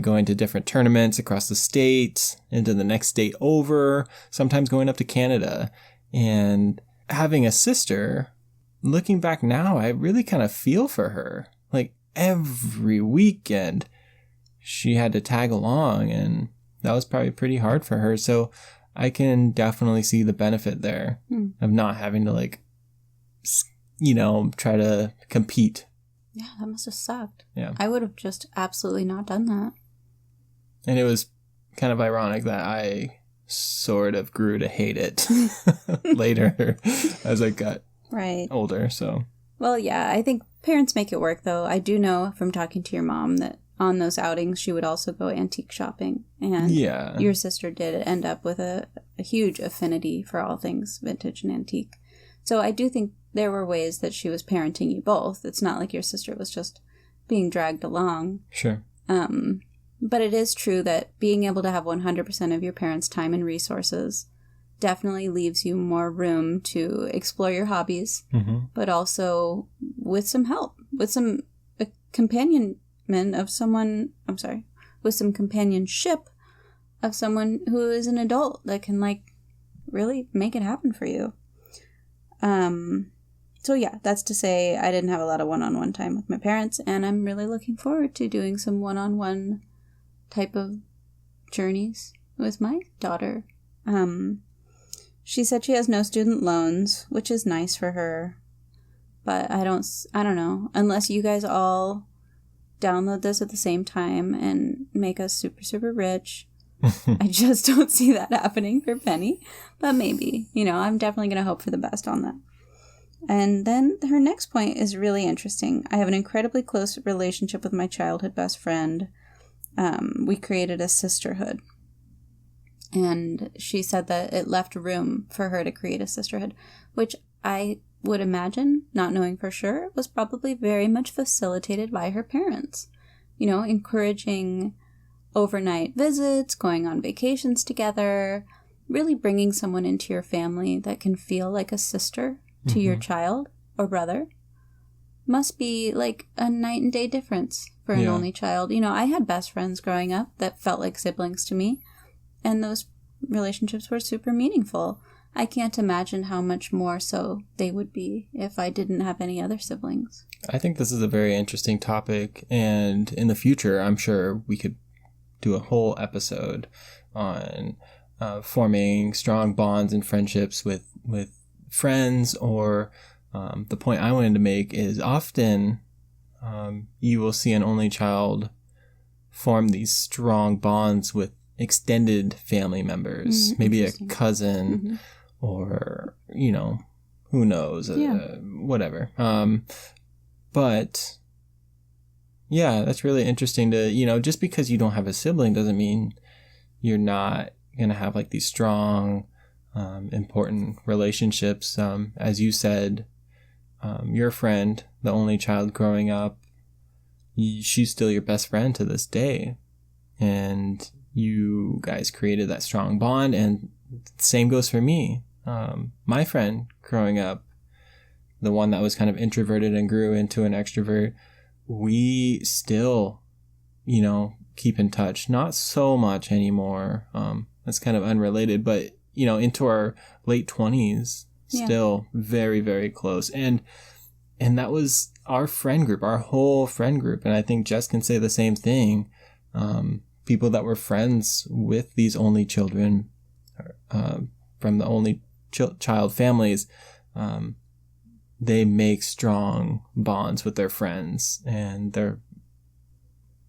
going to different tournaments across the state, into the next state over, sometimes going up to Canada. And having a sister, looking back now, I really kind of feel for her. Like every weekend, she had to tag along and that was probably pretty hard for her. So I can definitely see the benefit there of not having to like, try to compete. Yeah, that must have sucked. Yeah. I would have just absolutely not done that. And it was kind of ironic that I sort of grew to hate it later as I got older. So, well, yeah, I think parents make it work, though. I do know from talking to your mom that on those outings, she would also go antique shopping. And your sister did end up with a huge affinity for all things vintage and antique. So I do think there were ways that she was parenting you both. It's not like your sister was just being dragged along. Sure. But it is true that being able to have 100% of your parents' time and resources definitely leaves you more room to explore your hobbies, but also with some help, with some companionship of someone who is an adult that can like really make it happen for you. So yeah, that's to say I didn't have a lot of one-on-one time with my parents, and I'm really looking forward to doing some one-on-one type of journeys with my daughter. She said she has no student loans, which is nice for her, but I don't know, unless you guys all download this at the same time and make us super, super rich. I just don't see that happening for Penny, but maybe, I'm definitely going to hope for the best on that. And then her next point is really interesting. I have an incredibly close relationship with my childhood best friend. We created a sisterhood. And she said that it left room for her to create a sisterhood, which I would imagine, not knowing for sure, was probably very much facilitated by her parents. Encouraging overnight visits, going on vacations together, really bringing someone into your family that can feel like a sister to your child or brother must be like a night and day difference for an only child. I had best friends growing up that felt like siblings to me, and those relationships were super meaningful. I can't imagine how much more so they would be if I didn't have any other siblings. I think this is a very interesting topic, and in the future, I'm sure we could do a whole episode on forming strong bonds and friendships with friends, or the point I wanted to make is often you will see an only child form these strong bonds with extended family members, maybe a cousin or, who knows, whatever. But yeah, that's really interesting to, just because you don't have a sibling doesn't mean you're not going to have like these strong, important relationships. As you said, your friend, the only child growing up, she's still your best friend to this day. And you guys created that strong bond, and same goes for me. My friend growing up, the one that was kind of introverted and grew into an extrovert, we still, keep in touch. Not so much anymore. That's kind of unrelated, but, into our late 20s, still very, very close. And that was our friend group, our whole friend group. And I think Jess can say the same thing. People that were friends with these only children from the only child families, they make strong bonds with their friends, and they're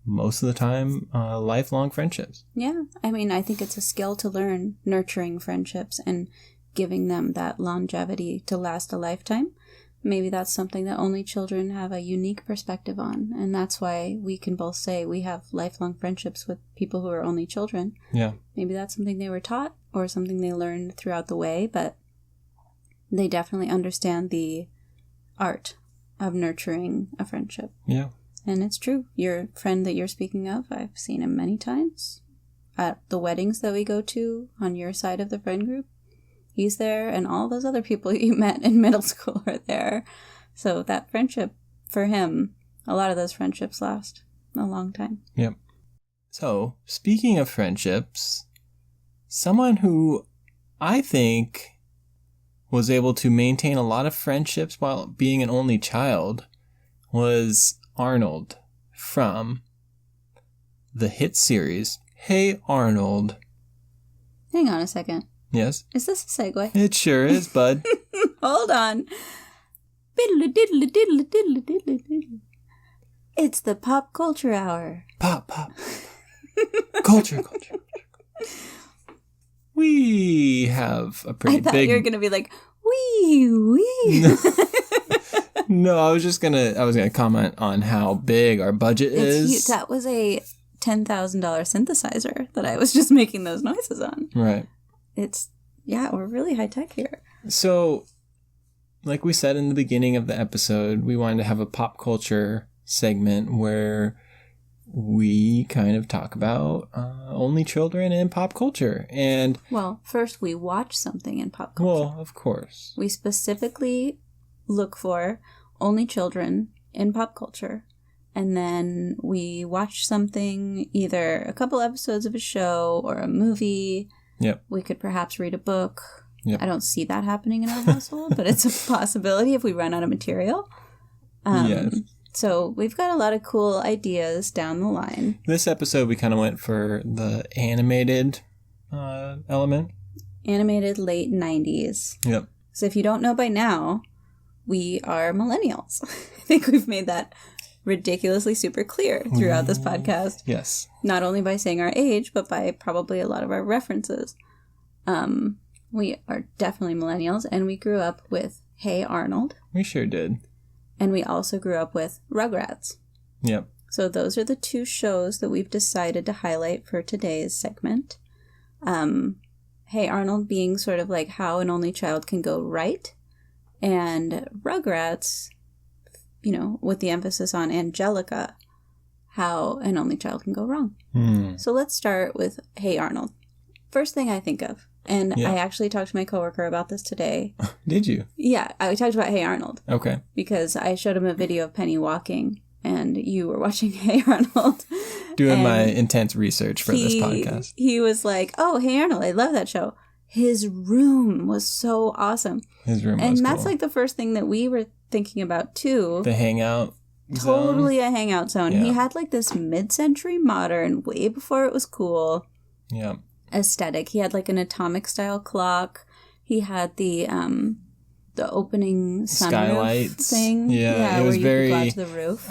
most of the time lifelong friendships. Yeah. I think it's a skill to learn, nurturing friendships and giving them that longevity to last a lifetime. Maybe that's something that only children have a unique perspective on, and that's why we can both say we have lifelong friendships with people who are only children. Yeah. Maybe that's something they were taught or something they learned throughout the way, but they definitely understand the art of nurturing a friendship. Yeah. And it's true. Your friend that you're speaking of, I've seen him many times at the weddings that we go to on your side of the friend group. He's there, and all those other people you met in middle school are there. So that friendship, for him, a lot of those friendships last a long time. Yep. So, speaking of friendships, someone who I think was able to maintain a lot of friendships while being an only child was Arnold from the hit series Hey Arnold. Hang on a second. Yes? Is this a segue? It sure is, bud. Hold on. Diddle diddle diddle diddle diddle diddle. It's the pop culture hour. Pop. Culture. We have a pretty I thought big... you were going to be like, wee. No, I was gonna comment on how big our budget is. Huge. That was a $10,000 synthesizer that I was just making those noises on. Right. We're really high tech here. So, like we said in the beginning of the episode, we wanted to have a pop culture segment where we kind of talk about only children in pop culture. And well, first we watch something in pop culture. Well, of course. We specifically look for only children in pop culture. And then we watch something, either a couple episodes of a show or a movie. Yep. We could perhaps read a book. Yep. I don't see that happening in our household, but it's a possibility if we run out of material. Yes. So we've got a lot of cool ideas down the line. This episode, we kind of went for the animated element. Animated late 90s. Yep. So if you don't know by now, we are millennials. I think we've made that ridiculously super clear throughout this podcast. Yes. Not only by saying our age, but by probably a lot of our references. We are definitely millennials, and we grew up with Hey Arnold. We sure did. And we also grew up with Rugrats. Yep. So those are the two shows that we've decided to highlight for today's segment. Hey Arnold being sort of like how an only child can go right. And Rugrats, with the emphasis on Angelica, how an only child can go wrong. So let's start with Hey Arnold. First thing I think of, and I actually talked to my coworker about this today. Did you? Yeah, I talked about Hey Arnold. Okay. Because I showed him a video of Penny walking, and you were watching Hey Arnold. Doing my intense research for this podcast. He was like, oh, Hey Arnold, I love that show. His room was so awesome. His room was cool. And that's like the first thing that we were thinking about, too. The hangout zone. Totally a hangout zone. Yeah. He had like this mid-century modern, way before it was cool, aesthetic. He had like an atomic style clock. He had the opening sunroof thing. Yeah, it was where very, you could go out to the roof.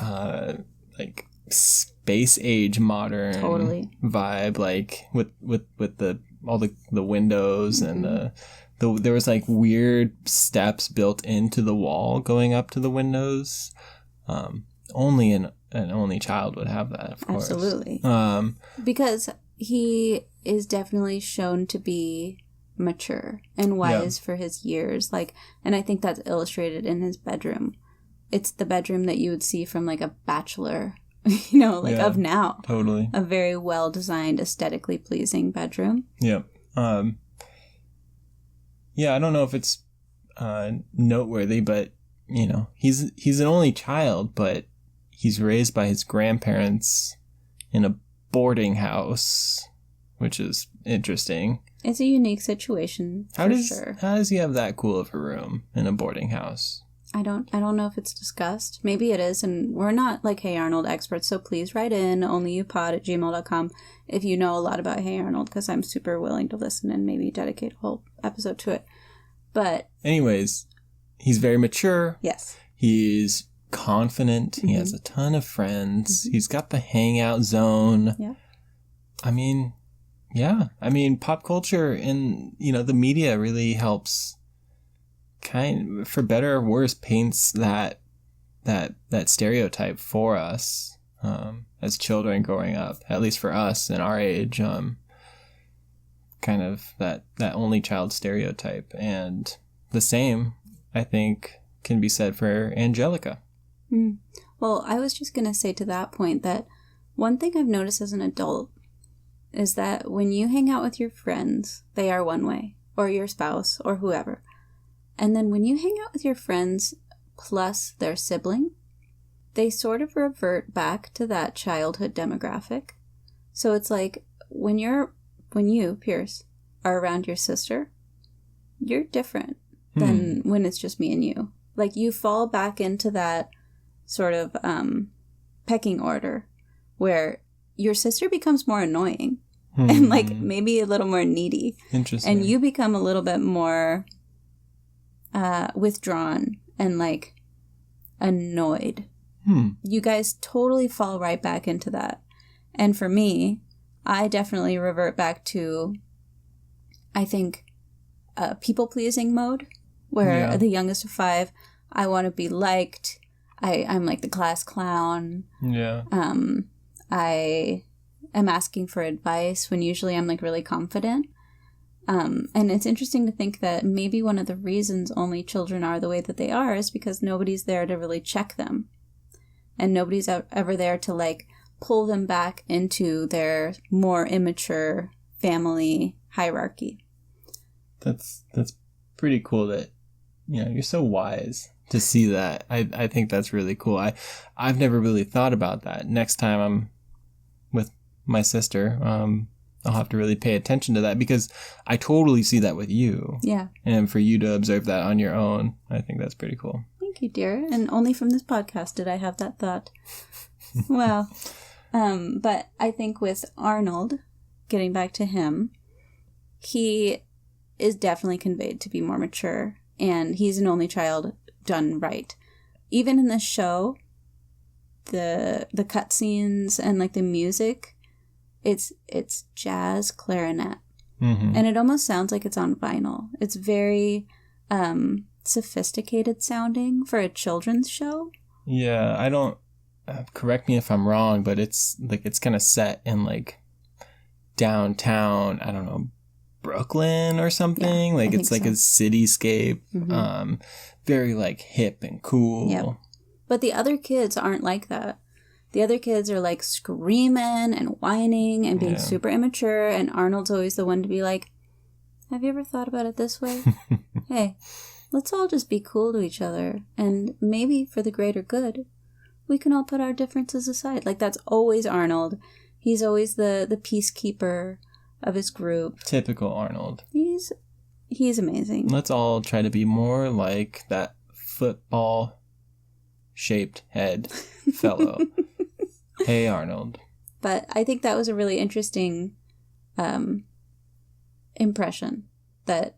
Like space age modern vibe, like with all the windows and there was like weird steps built into the wall going up to the windows. Only an only child would have that, of course. Absolutely. Because he is definitely shown to be mature and wise for his years. And I think that's illustrated in his bedroom. It's the bedroom that you would see from like a bachelor, of now. Totally. A very well designed, aesthetically pleasing bedroom. Yep. I don't know if it's noteworthy, but he's an only child, but he's raised by his grandparents in a boarding house, which is interesting. It's a unique situation. How does he have that cool of a room in a boarding house? I don't know if it's discussed. Maybe it is, and we're not like Hey Arnold experts, so please write in onlyyoupod@gmail.com if you know a lot about Hey Arnold, because I'm super willing to listen and maybe dedicate a whole episode to it. But anyways, he's very mature. Yes. He's confident. He has a ton of friends. He's got the hangout zone. Yeah. I mean, pop culture and, the media really helps for better or worse paints that stereotype for us as children growing up, at least for us in our age, kind of that only child stereotype. And the same, I think, can be said for Angelica. Well, I was just going to say to that point that one thing I've noticed as an adult is that when you hang out with your friends, they are one way, or your spouse, or whoever. And then when you hang out with your friends plus their sibling, they sort of revert back to that childhood demographic. So it's like when you, Pierce, are around your sister, you're different than when it's just me and you. Like you fall back into that sort of pecking order where your sister becomes more annoying and like maybe a little more needy. Interesting. And you become a little bit more withdrawn and like annoyed. You guys totally fall right back into that. And for me, I definitely revert back to, I think, people-pleasing mode, where the youngest of 5, I want to be liked. I'm like the class clown. Yeah. I am asking for advice when usually I'm like really confident. And it's interesting to think that maybe one of the reasons only children are the way that they are is because nobody's there to really check them. And nobody's ever there to like pull them back into their more immature family hierarchy. That's pretty cool that, you're so wise to see that. I think that's really cool. I've never really thought about that. Next time I'm with my sister, I'll have to really pay attention to that, because I totally see that with you. Yeah. And for you to observe that on your own, I think that's pretty cool. Thank you, dear. And only from this podcast did I have that thought. Well, but I think with Arnold, getting back to him, he is definitely conveyed to be more mature, and he's an only child done right. Even in this show, the cutscenes and like the music, it's jazz clarinet. And it almost sounds like it's on vinyl. It's very sophisticated sounding for a children's show. Yeah, I don't, correct me if I'm wrong, but it's kind of set in like downtown, I don't know, Brooklyn or something. Yeah, like it's like a cityscape. Very like hip and cool. Yep. But the other kids aren't like that. The other kids are like screaming and whining and being super immature, and Arnold's always the one to be like, have you ever thought about it this way? Hey, let's all just be cool to each other, and maybe for the greater good, we can all put our differences aside. Like, that's always Arnold. He's always the peacekeeper of his group. Typical Arnold. He's amazing. Let's all try to be more like that football-shaped head fellow. Hey, Arnold. But I think that was a really interesting impression, that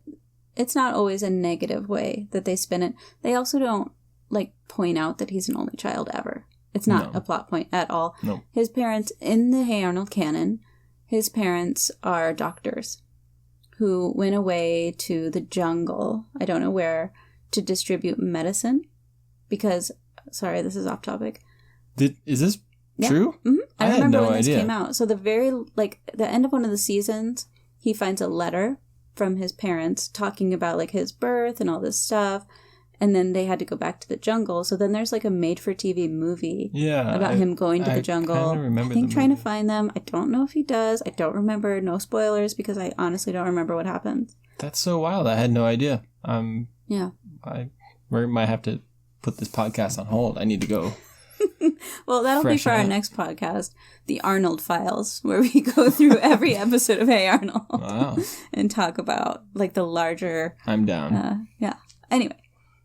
it's not always a negative way that they spin it. They also don't like point out that he's an only child ever. It's not a plot point at all. No. His parents, in the Hey Arnold canon, his parents are doctors who went away to the jungle, I don't know where, to distribute medicine. Because, sorry, this is off topic. Is this true? Mm-hmm. I remember when this came out. So the end of one of the seasons, he finds a letter from his parents talking about like his birth and all this stuff. And then they had to go back to the jungle. So then there's like a made-for-TV movie about him going to the jungle. I think trying to find them. I don't know if he does. I don't remember. No spoilers, because I honestly don't remember what happens. That's so wild. I had no idea. Yeah. We might have to put this podcast on hold. I need to go. Well, that'll be for our next podcast, the Arnold Files, where we go through every episode of Hey Arnold. Wow. And talk about like the larger... I'm down. Yeah. Anyway.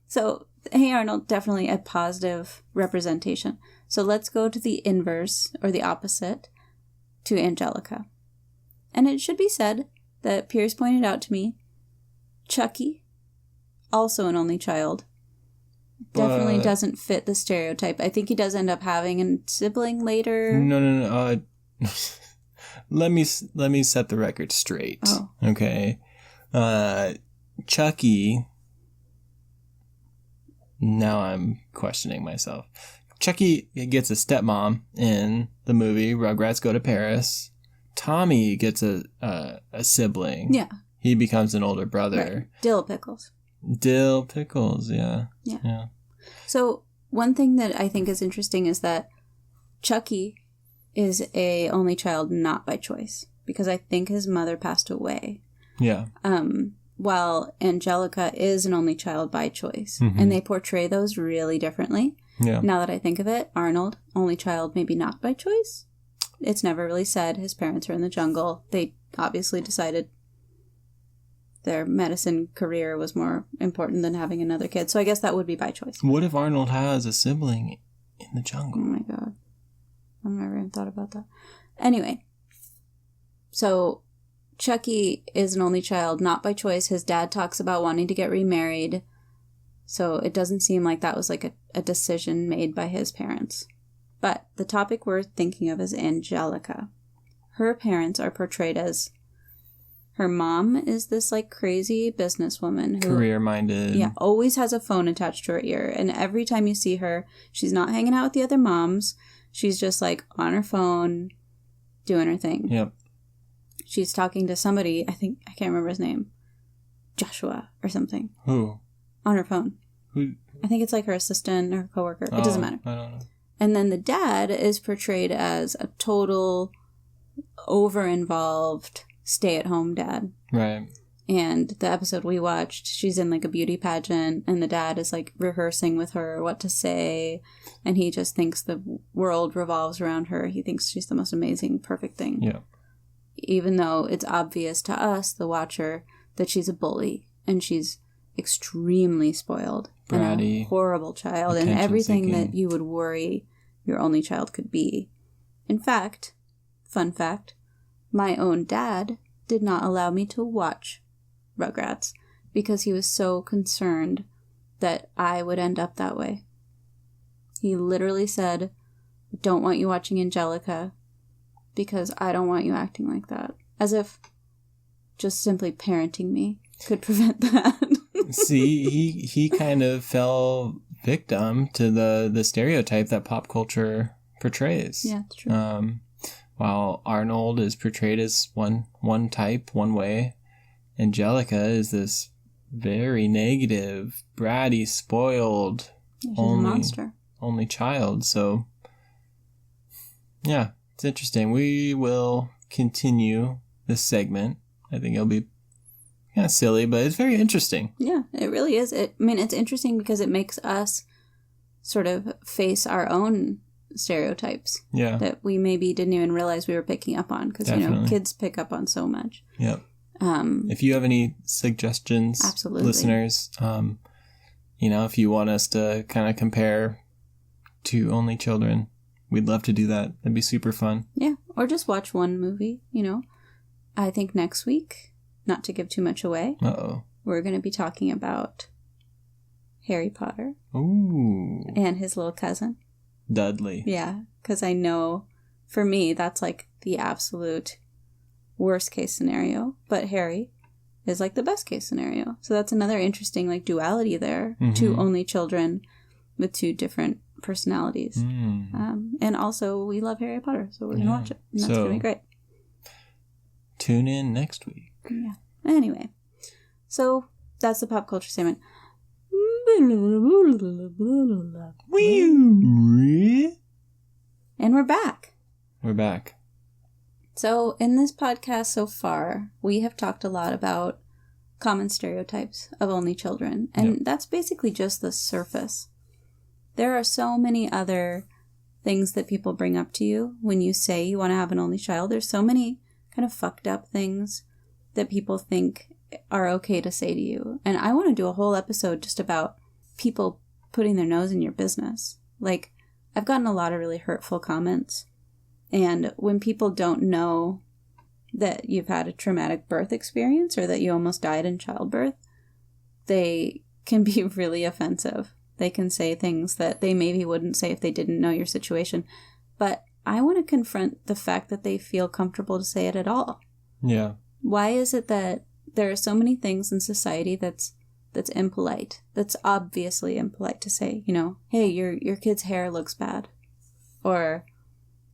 So, Hey Arnold, definitely a positive representation. So let's go to the inverse, or the opposite, to Angelica. And it should be said that Pierce pointed out to me, Chucky, also an only child, definitely doesn't fit the stereotype. I think he does end up having a sibling later. No. Let me set the record straight. Oh. Okay. Chucky... Now I'm questioning myself. Chucky gets a stepmom in the movie Rugrats Go to Paris. Tommy gets a sibling. Yeah. He becomes an older brother. Right. Dill Pickles, yeah. So one thing that I think is interesting is that Chucky is a only child not by choice, because I think his mother passed away. Yeah. While Angelica is an only child by choice. Mm-hmm. And they portray those really differently. Yeah. Now that I think of it, Arnold, only child, maybe not by choice. It's never really said. His parents are in the jungle. They obviously decided their medicine career was more important than having another kid. So I guess that would be by choice. What if Arnold has a sibling in the jungle? Oh my God. I've never even thought about that. Anyway. So Chucky is an only child, not by choice. His dad talks about wanting to get remarried. So it doesn't seem like that was like a decision made by his parents. But the topic we're thinking of is Angelica. Her parents are portrayed as... Her mom is this like crazy businesswoman who... Career-minded. Yeah, always has a phone attached to her ear. And every time you see her, she's not hanging out with the other moms. She's just like on her phone, doing her thing. Yep. She's talking to somebody, I can't remember his name. Joshua or something. Who? On her phone. Who? I think it's like her assistant or her coworker. It doesn't matter. I don't know. And then the dad is portrayed as a total over-involved stay-at-home dad. Right. And the episode we watched, she's in like a beauty pageant and the dad is like rehearsing with her what to say. And he just thinks the world revolves around her. He thinks she's the most amazing, perfect thing. Yeah. Even though it's obvious to us, the watcher, that she's a bully and she's extremely spoiled. Bratty. And a horrible child and everything Attention-seeking. that you would worry your only child could be. In fact, fun fact, my own dad did not allow me to watch Rugrats because he was so concerned that I would end up that way. He literally said, "I don't want you watching Angelica because I don't want you acting like that." As if just simply parenting me could prevent that. See, he kind of fell victim to the stereotype that pop culture portrays. Yeah, it's true. While Arnold is portrayed as one type, one way, Angelica is this very negative, bratty, spoiled, She's a monster. Only child. So, yeah, it's interesting. We will continue this segment. I think it'll be kind of silly, but it's very interesting. Yeah, it really is. It's interesting because it makes us sort of face our own stereotypes. Yeah. That we maybe didn't even realize we were picking up on because, kids pick up on so much. Yep. If you have any suggestions, absolutely, listeners, if you want us to kind of compare to Only Children, we'd love to do that. That'd be super fun. Yeah, or just watch one movie, I think next week, not to give too much away, we're going to be talking about Harry Potter. Ooh. And his little cousin. Dudley. Yeah, because I know, for me, that's like the absolute worst case scenario, but Harry is like the best case scenario. So that's another interesting like duality there. Mm-hmm. Two only children with two different personalities. And also we love Harry Potter, so we're gonna watch it, and that's gonna be great. Tune in next week. Yeah. Anyway, so that's the pop culture segment. And we're back. We're back. So, in this podcast so far, we have talked a lot about common stereotypes of only children. And that's basically just the surface. There are so many other things that people bring up to you when you say you want to have an only child. There's so many kind of fucked up things that people think are okay to say to you. And I want to do a whole episode just about people putting their nose in your business. Like, I've gotten a lot of really hurtful comments. And when people don't know that you've had a traumatic birth experience or that you almost died in childbirth, they can be really offensive. They can say things that they maybe wouldn't say if they didn't know your situation. But I want to confront the fact that they feel comfortable to say it at all. Yeah. Why is it that there are so many things in society that's impolite, that's obviously impolite to say, hey, your kid's hair looks bad. Or,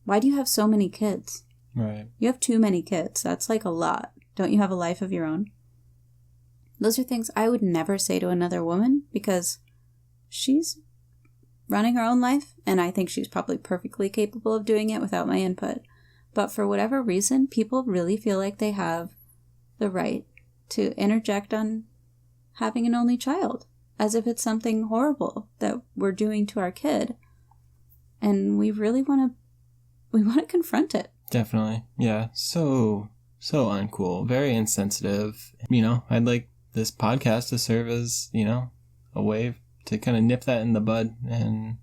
why do you have so many kids? Right. You have too many kids. That's like a lot. Don't you have a life of your own? Those are things I would never say to another woman because she's running her own life, and I think she's probably perfectly capable of doing it without my input. But for whatever reason, people really feel like they have the right to interject on having an only child, as if it's something horrible that we're doing to our kid. And we really want to confront it. Definitely. Yeah. So uncool. Very insensitive. I'd like this podcast to serve as, a way to kind of nip that in the bud, and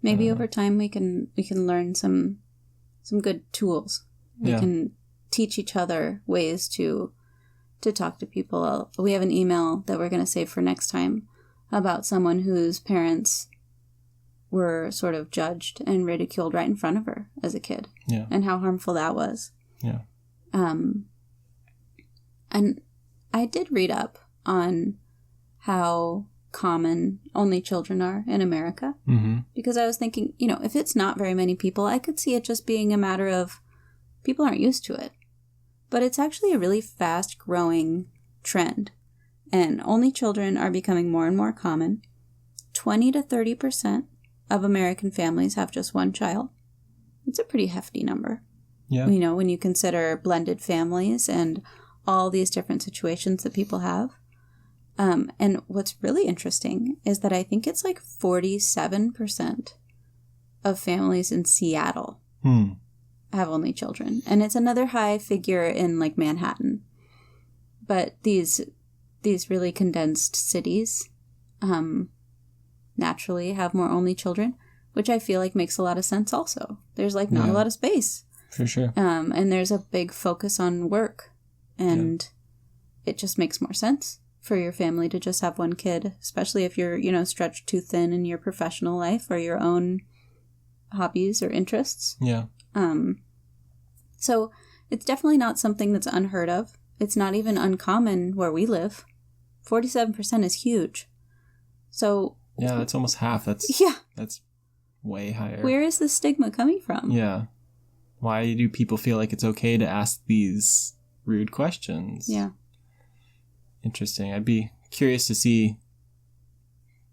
maybe over time we can learn some good tools. We can teach each other ways to talk to people. We have an email that we're going to save for next time about someone whose parents were sort of judged and ridiculed right in front of her as a kid. Yeah. And how harmful that was. Yeah. And I did read up on how common only children are in America. Mm-hmm. Because I was thinking, you know, if it's not very many people, I could see it just being a matter of people aren't used to it. But it's actually a really fast growing trend. And only children are becoming more and more common. 20 to 30% of American families have just one child. It's a pretty hefty number. Yeah. You know, when you consider blended families and all these different situations that people have. And what's really interesting is that I think it's like 47% of families in Seattle have only children. And it's another high figure in like Manhattan. But these really condensed cities naturally have more only children, which I feel like makes a lot of sense also. There's like not a lot of space. For sure. And there's a big focus on work. And it just makes more sense for your family to just have one kid, especially if you're, you know, stretched too thin in your professional life or your own hobbies or interests. Yeah. So it's definitely not something that's unheard of. It's not even uncommon where we live. 47% is huge. So yeah, that's almost half. That's way higher. Where is the stigma coming from? Yeah. Why do people feel like it's okay to ask these rude questions? Yeah. Interesting. I'd be curious to see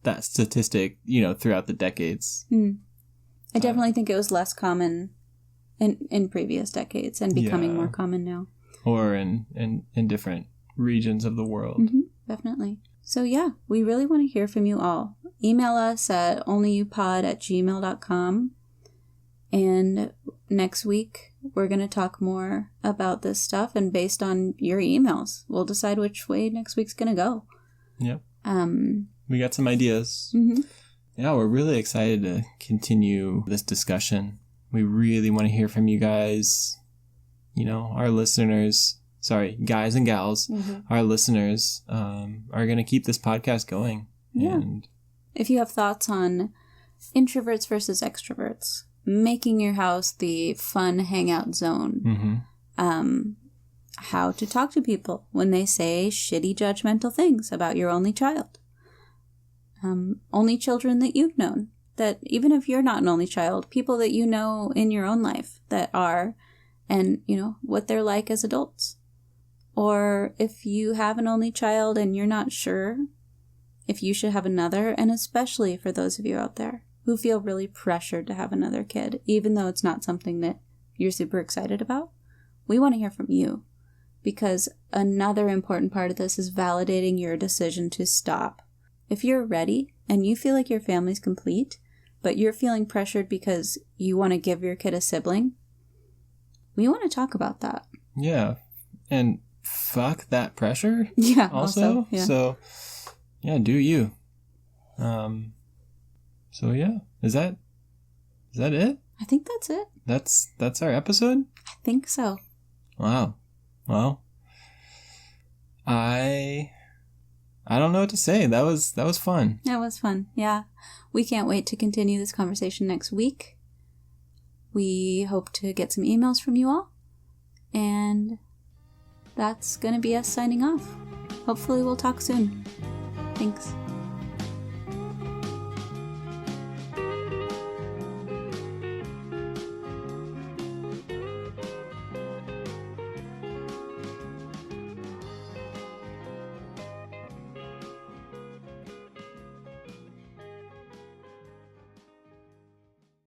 that statistic, you know, throughout the decades. I definitely think it was less common in previous decades and becoming more common now. Or in different regions of the world. Mm-hmm, definitely. So yeah, we really want to hear from you all. Email us at onlyyoupod@gmail.com. And next week, we're going to talk more about this stuff. And based on your emails, we'll decide which way next week's going to go. Yep. We got some ideas. Mm-hmm. Yeah, we're really excited to continue this discussion. We really want to hear from you guys. You know, our listeners, guys and gals, our listeners are going to keep this podcast going. Yeah. And if you have thoughts on introverts versus extroverts, making your house the fun hangout zone, how to talk to people when they say shitty judgmental things about your only child, only children that you've known, that even if you're not an only child, people that you know in your own life that are, and you know what they're like as adults. Or if you have an only child and you're not sure if you should have another, and especially for those of you out there who feel really pressured to have another kid, even though it's not something that you're super excited about, we want to hear from you. Because another important part of this is validating your decision to stop. If you're ready and you feel like your family's complete, but you're feeling pressured because you want to give your kid a sibling, we want to talk about that. yeah. And fuck that pressure. Yeah. Also. Yeah. So, yeah, do you. So yeah, is that it? I think that's it. That's our episode? I think so. Wow. Well, I don't know what to say. That was fun. That was fun. Yeah. We can't wait to continue this conversation next week. We hope to get some emails from you all. And that's going to be us signing off. Hopefully we'll talk soon. Thanks.